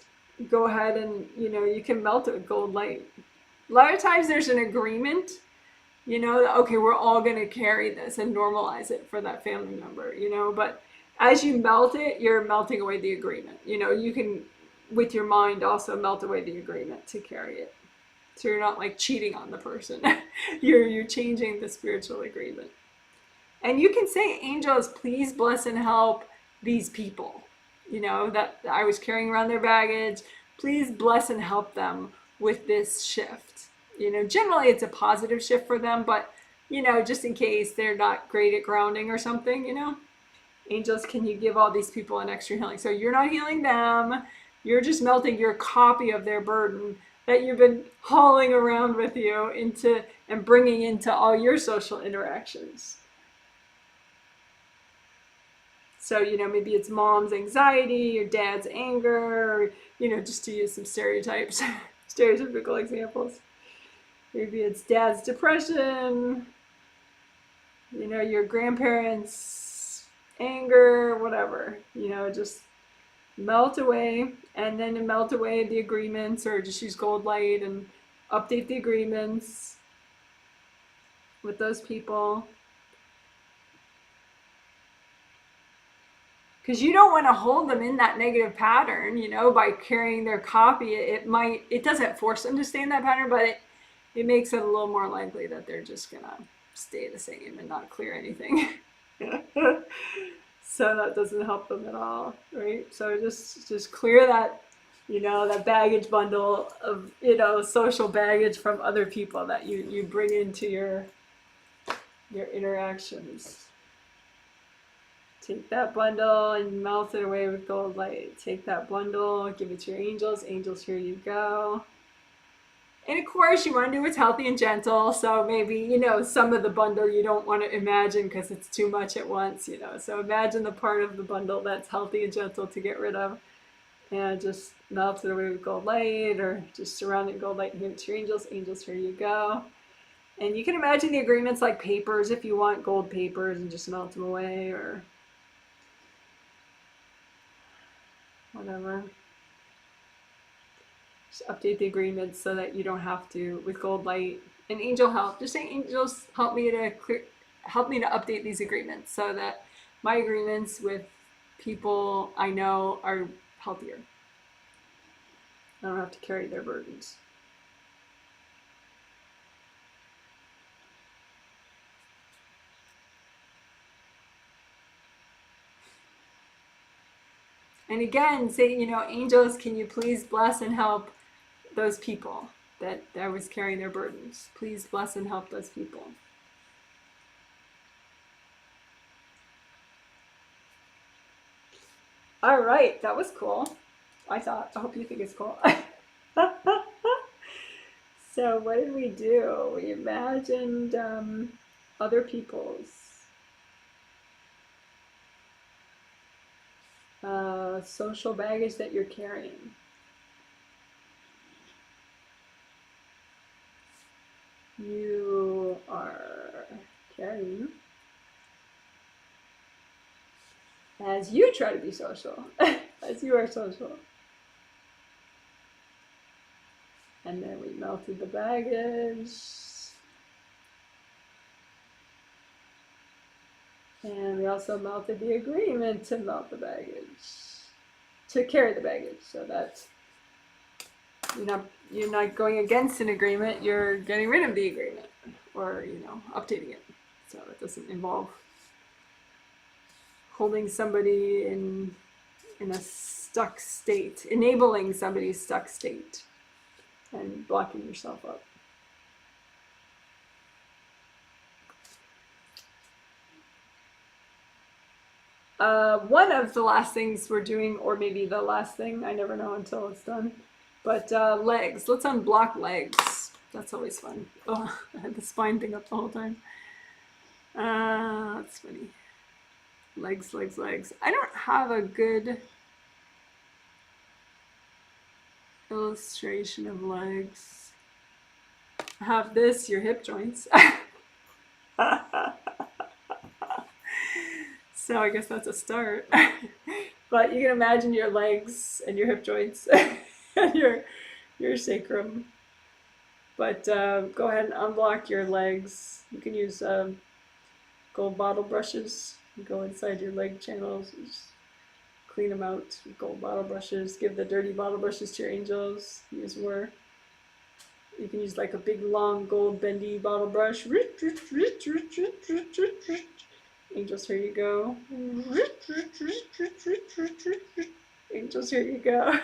go ahead and, you know, you can melt it with gold light. A lot of times there's an agreement, you know, that, okay, we're all going to carry this and normalize it for that family member, you know, but as you melt it, you're melting away the agreement. You know, you can, with your mind, also melt away the agreement to carry it. So you're not like cheating on the person. you're changing the spiritual agreement. And you can say, angels, please bless and help these people, you know, that I was carrying around their baggage. Please bless and help them with this shift. You know, generally it's a positive shift for them, but, you know, just in case they're not great at grounding or something, you know, angels, can you give all these people an extra healing? So you're not healing them. You're just melting your copy of their burden that you've been hauling around with you into and bringing into all your social interactions. So, you know, maybe it's mom's anxiety or dad's anger, or, you know, just to use some stereotypes, stereotypical examples. Maybe it's dad's depression, you know, your grandparents' anger, whatever, you know, just melt away, and then melt away the agreements, or just use gold light and update the agreements with those people. Because you don't want to hold them in that negative pattern, you know, by carrying their copy. It doesn't force them to stay in that pattern, but it makes it a little more likely that they're just gonna stay the same and not clear anything. So that doesn't help them at all, right? So just clear that, you know, that baggage bundle of, you know, social baggage from other people that you bring into your interactions. Take that bundle and melt it away with gold light. Take that bundle, give it to your angels. Angels, here you go. And of course, you want to do what's healthy and gentle. So maybe, you know, some of the bundle you don't want to imagine because it's too much at once, you know. So imagine the part of the bundle that's healthy and gentle to get rid of. And just melt it away with gold light, or just surround it with gold light and give it to your angels. Angels, here you go. And you can imagine the agreements like papers if you want gold papers, and just melt them away, or whatever. Just update the agreements so that you don't have to, with gold light and angel help. Just say, angels, help me to update these agreements so that my agreements with people I know are healthier. I don't have to carry their burdens. And again, say, you know, angels, can you please bless and help those people that I was carrying their burdens? Please bless and help those people. All right, that was cool. I hope you think it's cool. So what did we do? We imagined other people's social baggage that you're carrying. You are carrying as you try to be social, as you are social. And then we melted the baggage. And we also melted the agreement to melt the baggage, to carry the baggage. So that's, you're not going against an agreement, you're getting rid of the agreement, or, you know, updating it. So it doesn't involve holding somebody in a stuck state, enabling somebody's stuck state, and blocking yourself up. One of the last things we're doing, or maybe the last thing, I never know until it's done, but legs. Let's unblock legs. That's always fun. Oh, I had the spine thing up the whole time. That's funny. Legs, legs, legs. I don't have a good illustration of legs. I have this, your hip joints. So I guess that's a start. But you can imagine your legs and your hip joints and your sacrum. But go ahead and unblock your legs. You can use gold bottle brushes. You go inside your leg channels, just clean them out with gold bottle brushes. Give the dirty bottle brushes to your angels. Use more. You can use like a big long gold bendy bottle brush. Angels, here you go. Angels, here you go.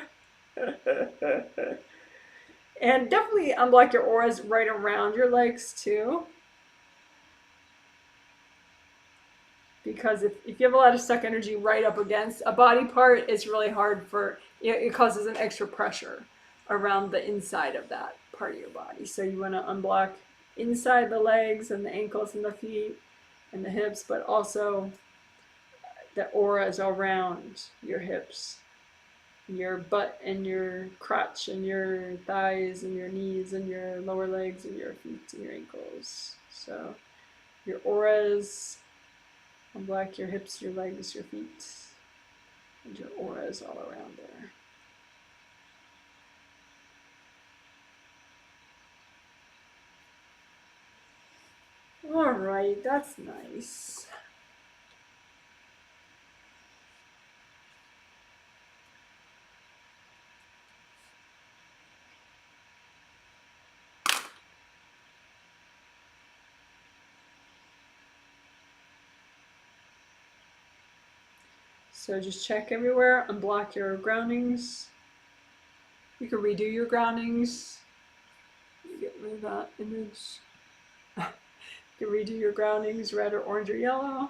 And definitely unblock your auras right around your legs too. Because if you have a lot of stuck energy right up against a body part, it's really hard for, it causes an extra pressure around the inside of that part of your body. So you want to unblock inside the legs and the ankles and the feet and the hips, but also the auras around your hips, your butt and your crotch and your thighs and your knees and your lower legs and your feet and your ankles. So your auras, unblock your hips, your legs, your feet, and your auras all around there. All right, that's nice. So just check everywhere, unblock your groundings. You can redo your groundings. Get rid of that image. You can redo your groundings, red or orange or yellow.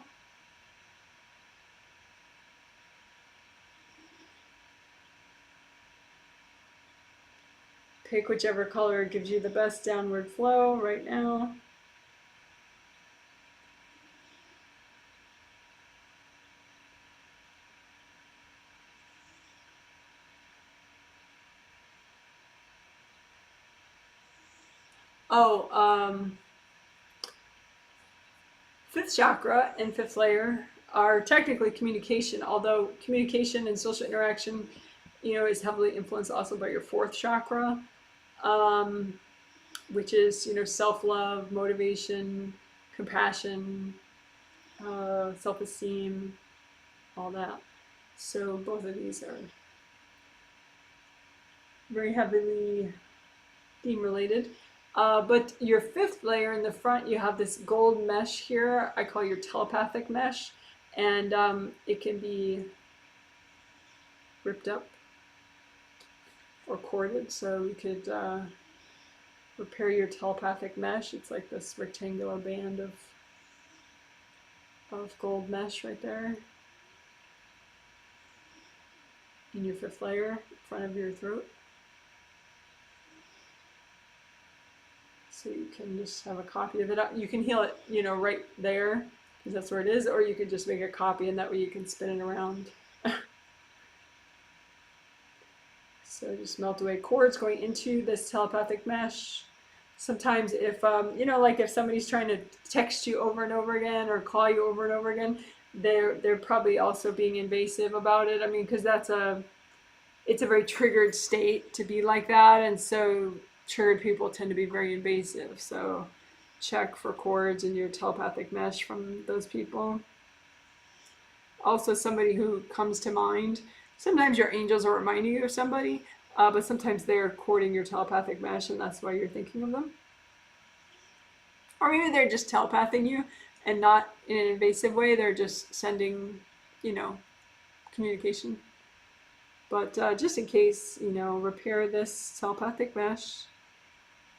Pick whichever color gives you the best downward flow right now. Oh, fifth chakra and fifth layer are technically communication, although communication and social interaction, is heavily influenced also by your fourth chakra, which is, self-love, motivation, compassion, self-esteem, all that. So both of these are very heavily theme related. But your fifth layer in the front, you have this gold mesh here. I call your telepathic mesh. And it can be ripped up or corded. So you could repair your telepathic mesh. It's like this rectangular band of gold mesh right there in your fifth layer, in front of your throat. So you can just have a copy of it. You can heal it, right there, because that's where it is, or you could just make a copy, and that way you can spin it around. So just melt away cords going into this telepathic mesh. Sometimes if, like if somebody's trying to text you over and over again or call you over and over again, they're probably also being invasive about it. I mean, because it's a very triggered state to be like that, and so triggered people tend to be very invasive. So check for cords in your telepathic mesh from those people. Also, somebody who comes to mind, sometimes your angels are reminding you of somebody, but sometimes they're cording your telepathic mesh, and that's why you're thinking of them. Or maybe they're just telepathing you and not in an invasive way. They're just sending, communication. But just in case, repair this telepathic mesh.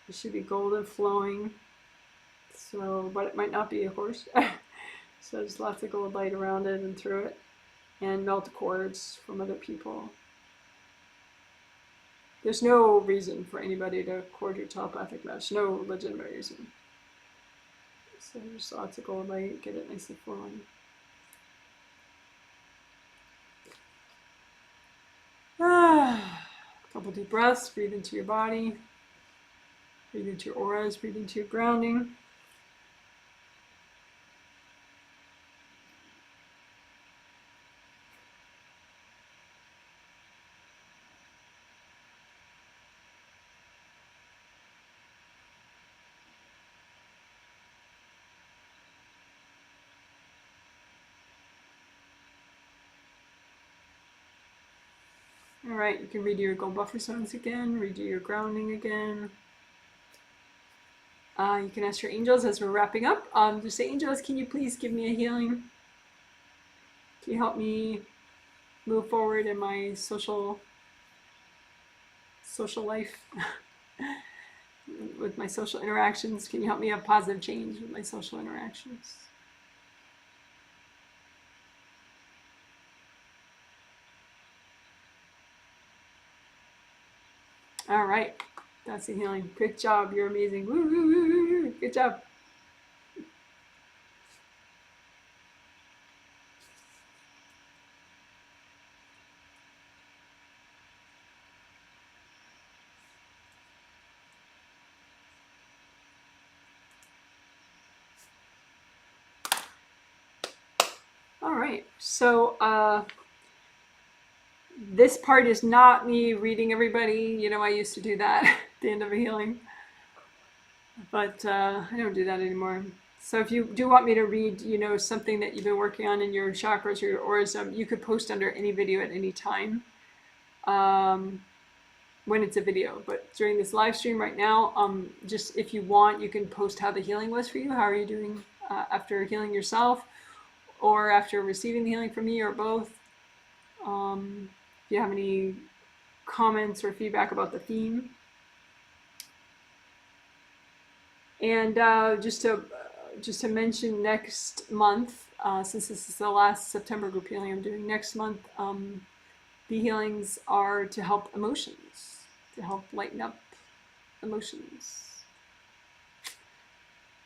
It should be golden flowing. So, but it might not be, of course. So just lots of gold light around it and through it. And melt cords from other people. There's no reason for anybody to cord your telepathic mesh. No legitimate reason. So just lots of gold light. Get it nice and flowing. couple deep breaths. Breathe into your body. Breathe into your auras. Breathe into your grounding. All right, you can redo your gold buffer zones again, redo your grounding again. You can ask your angels as we're wrapping up. Just say, angels, can you please give me a healing? Can you help me move forward in my social life? With my social interactions? Can you help me have positive change with my social interactions? All right, that's the healing. Good job, you're amazing. Woo, woo, woo, woo. Good job. All right, so this part is not me reading everybody. You know, I used to do that at the end of a healing, but I don't do that anymore. So if you do want me to read, you know, something that you've been working on in your chakras or your auras, you could post under any video at any time when it's a video. But during this live stream right now, just if you want, you can post how the healing was for you. How are you doing after healing yourself or after receiving the healing from me, or both? If you have any comments or feedback about the theme. And just to mention, next month, since this is the last September group healing I'm doing, next month, the healings are to help emotions, to help lighten up emotions.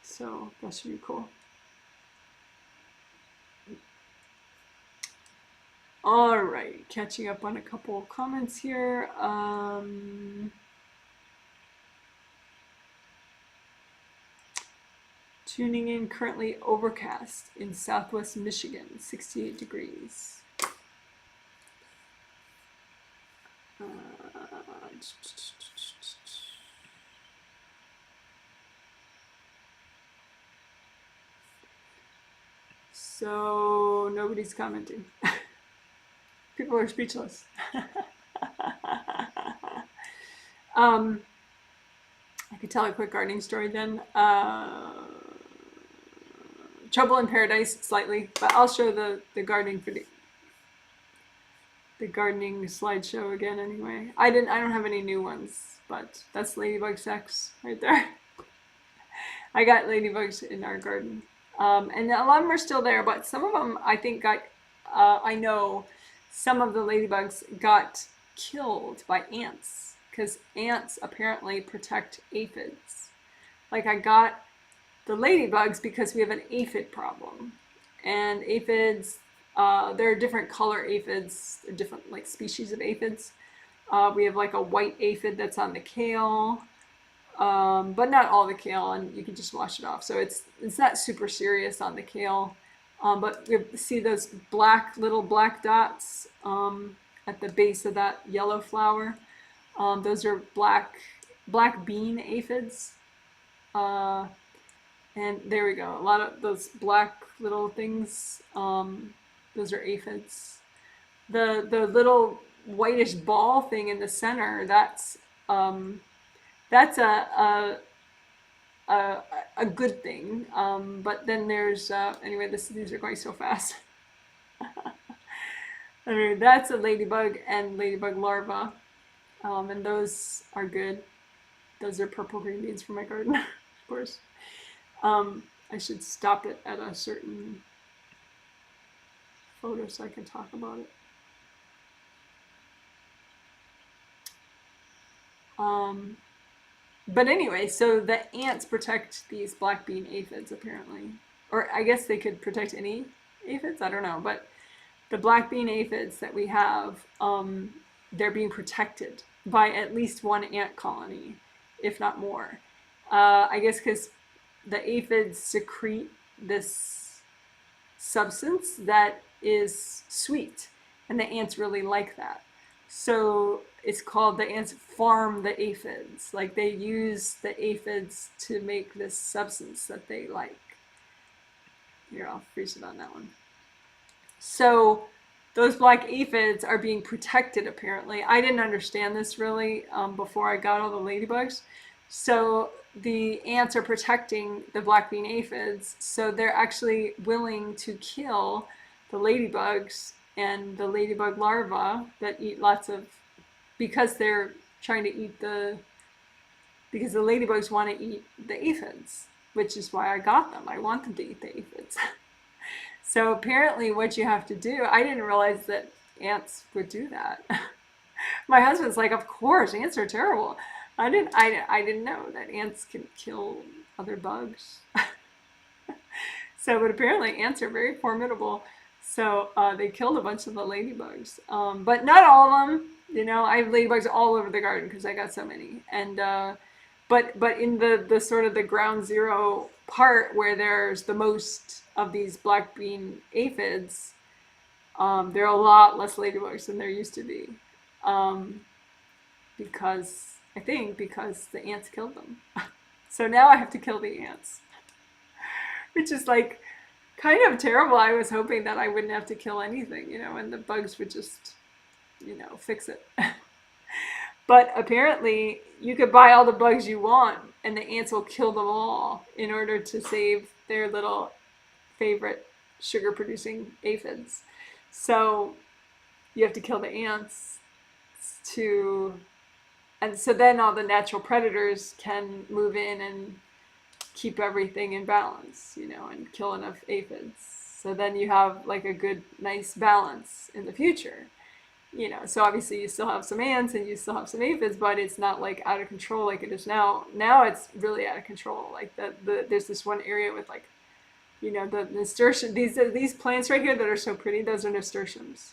So that should be cool. All right, catching up on a couple of comments here. Tuning in, currently overcast in Southwest Michigan, 68 degrees. So nobody's commenting. People are speechless. I could tell a quick gardening story then. Trouble in Paradise slightly, but I'll show the gardening video, the gardening slideshow again anyway. I don't have any new ones, but that's ladybug sex right there. I got ladybugs in our garden, and a lot of them are still there, but some of them I think got. I know some of the ladybugs got killed by ants, because ants apparently protect aphids. Like, I got the ladybugs because we have an aphid problem, and aphids, there are different color aphids, different like species of aphids. We have like a white aphid that's on the kale, but not all the kale, and you can just wash it off. So it's not super serious on the kale, but you see those little black dots at the base of that yellow flower. Those are black bean aphids. And there we go. A lot of those black little things, those are aphids. The little whitish ball thing in the center, that's a good thing. But then there's anyway. These are going so fast. Anyway, that's a ladybug and ladybug larva, and those are good. Those are purple green beans for my garden, of course. I should stop it at a certain photo so I can talk about it. But anyway, so the ants protect these black bean aphids apparently. Or I guess they could protect any aphids, I don't know. But the black bean aphids that we have, they're being protected by at least one ant colony, if not more. I guess because the aphids secrete this substance that is sweet, and the ants really like that. So it's called, the ants farm the aphids. Like they use the aphids to make this substance that they like. Here, I'll freeze it on that one. So those black aphids are being protected, apparently. I didn't understand this really before I got all the ladybugs. So the ants are protecting the black bean aphids, so they're actually willing to kill the ladybugs and the ladybug larvae that eat lots of, because they're trying to eat because the ladybugs want to eat the aphids, which is why I got them. I want them to eat the aphids. So apparently what you have to do, I didn't realize that ants would do that. My husband's like, of course, ants are terrible. I didn't know that ants can kill other bugs. So, but apparently ants are very formidable. So they killed a bunch of the ladybugs, but not all of them. You know, I have ladybugs all over the garden because I got so many. And but in the sort of the ground zero part where there's the most of these black bean aphids, there are a lot less ladybugs than there used to be, because the ants killed them. So now I have to kill the ants, which is like kind of terrible. I was hoping that I wouldn't have to kill anything, you know, and the bugs would just, you know, fix it. But apparently you could buy all the bugs you want and the ants will kill them all in order to save their little favorite sugar producing aphids. So you have to kill the ants and so then all the natural predators can move in and keep everything in balance, you know, and kill enough aphids. So then you have like a good, nice balance in the future, you know. So obviously you still have some ants and you still have some aphids, but it's not like out of control like it is now. Now it's really out of control. Like there's this one area with like, you know, the nasturtium, these plants right here that are so pretty, those are nasturtiums.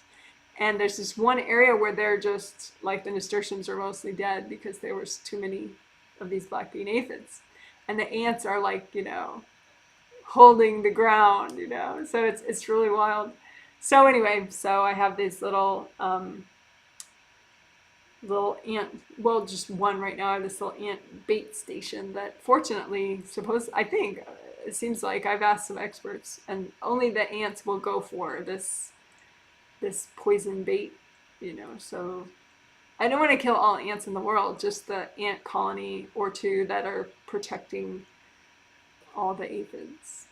And there's this one area where they're just like, the nasturtiums are mostly dead because there was too many of these black bean aphids. And the ants are like, you know, holding the ground, you know. So it's really wild. So anyway, so I have this little ant, well, just one right now. I have this little ant bait station that fortunately, I think, it seems like I've asked some experts and only the ants will go for this poison bait, you know. So I don't want to kill all ants in the world, just the ant colony or two that are protecting all the aphids.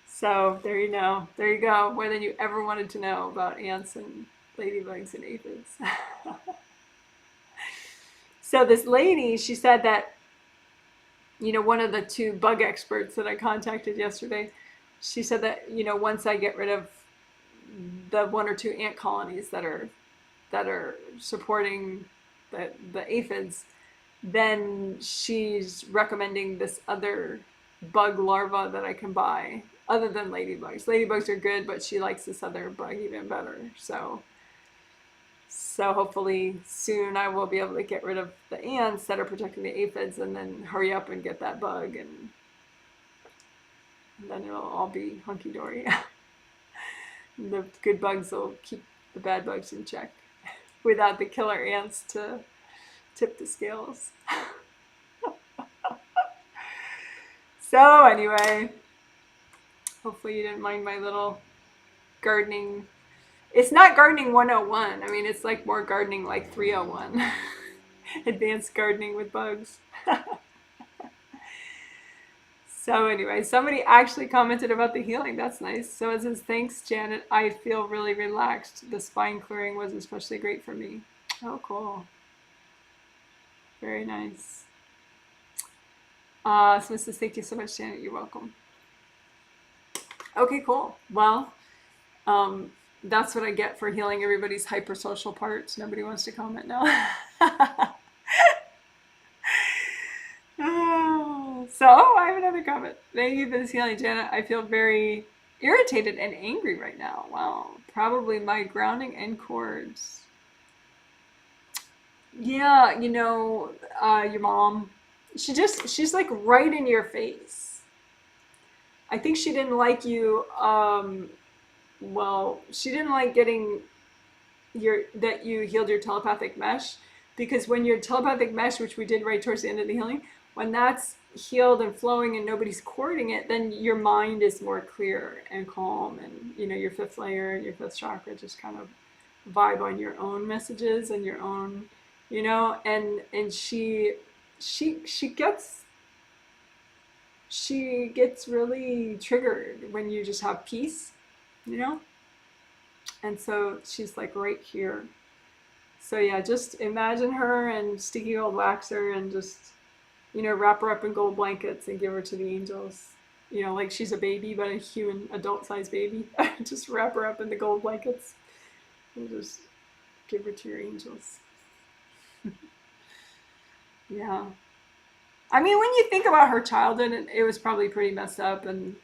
So there you go, more than you ever wanted to know about ants and ladybugs and aphids. So this lady, she said that, you know, one of the two bug experts that I contacted yesterday, she said that, you know, once I get rid of the one or two ant colonies that are supporting the aphids, then she's recommending this other bug larva that I can buy other than ladybugs. Ladybugs are good, but she likes this other bug even better. So hopefully soon I will be able to get rid of the ants that are protecting the aphids and then hurry up and get that bug, and then it'll all be hunky-dory. The good bugs will keep the bad bugs in check without the killer ants to tip the scales. So anyway, hopefully you didn't mind my little gardening. It's not gardening 101. I mean, it's like more gardening like 301. Advanced gardening with bugs. So anyway, somebody actually commented about the healing. That's nice. So it says, thanks, Janet. I feel really relaxed. The spine clearing was especially great for me. Oh, cool. Very nice. So it says, thank you so much, Janet. You're welcome. Okay, cool. Well, that's what I get for healing everybody's hypersocial parts. Nobody wants to comment now. So I have another comment. Thank you for this healing, Janet. I feel very irritated and angry right now. Wow. Probably my grounding and cords. Yeah, your mom, she's like right in your face. I think she didn't like you. Well, she didn't like getting that you healed your telepathic mesh, because when your telepathic mesh, which we did right towards the end of the healing, when that's healed and flowing and nobody's courting it, then your mind is more clear and calm, and your fifth layer, your fifth chakra just kind of vibe on your own messages and your own, and she gets really triggered when you just have peace, you know and so she's like right here. So yeah, just imagine her and sticky gold wax her, and just wrap her up in gold blankets and give her to the angels. Like she's a baby, but a human adult sized baby. Just wrap her up in the gold blankets and just give her to your angels. Yeah. I mean, when you think about her childhood, it was probably pretty messed up, and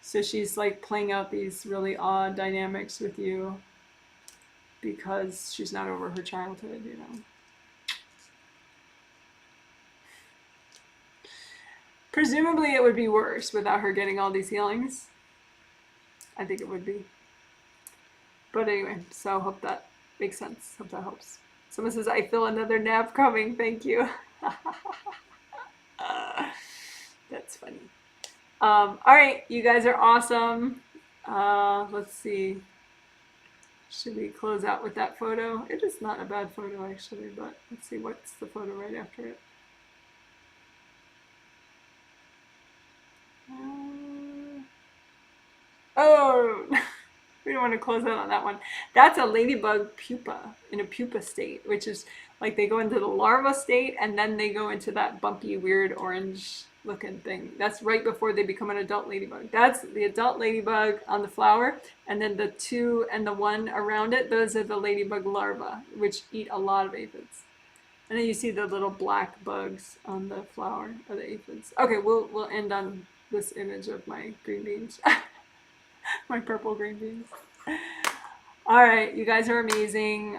so she's like playing out these really odd dynamics with you because she's not over her childhood. Presumably it would be worse without her getting all these healings. I think it would be. But anyway, so hope that makes sense. Hope that helps. Someone says, I feel another nap coming. Thank you. That's funny. All right, you guys are awesome. Let's see. Should we close out with that photo? It is not a bad photo, actually, but let's see what's the photo right after it. Oh, we don't want to close out on that one. That's a ladybug pupa, in a pupa state, which is like they go into the larva state and then they go into that bumpy, weird orange looking thing. That's right before they become an adult ladybug. That's the adult ladybug on the flower, and then the 2 and the 1 around it, those are the ladybug larvae, which eat a lot of aphids. And then you see the little black bugs on the flower of the aphids. Okay, we'll end on this image of my green beans. My purple green beans. All right, you guys are amazing.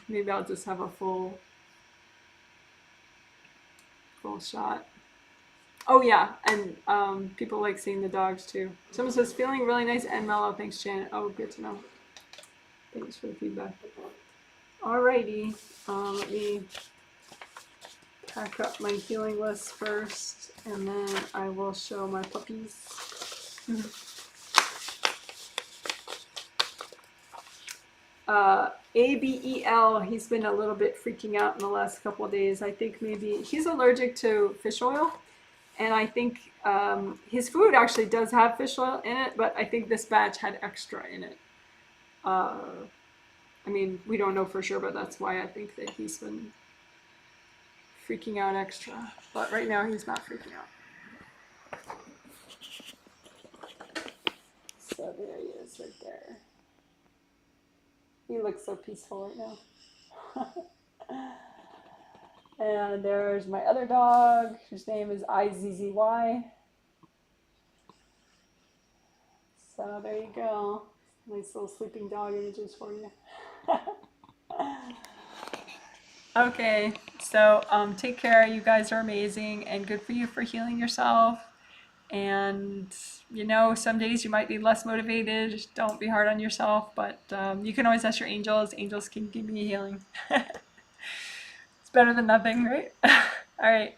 Maybe I'll just have a full shot. Oh yeah, and people like seeing the dogs too. Someone says, feeling really nice and mellow. Thanks, Janet. Oh, good to know. Thanks for the feedback. Alrighty, let me pack up my healing list first, and then I will show my puppies. ABEL, he's been a little bit freaking out in the last couple of days. I think maybe he's allergic to fish oil, and I think his food actually does have fish oil in it, but I think this batch had extra in it. I mean, we don't know for sure, but that's why I think that he's been freaking out extra. But right now he's not freaking out. So there he is right there. He looks so peaceful right now. And there's my other dog, whose name is IZZY. So there you go. Nice little sleeping dog images for you. Okay, so take care. You guys are amazing, and good for you for healing yourself. And some days you might be less motivated. Just don't be hard on yourself, but you can always ask your angels. Angels can give you healing. It's better than nothing, right? All right,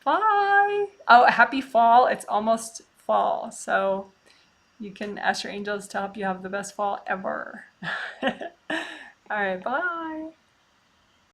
bye. Oh, happy fall. It's almost fall, so you can ask your angels to help you have the best fall ever. All right, bye.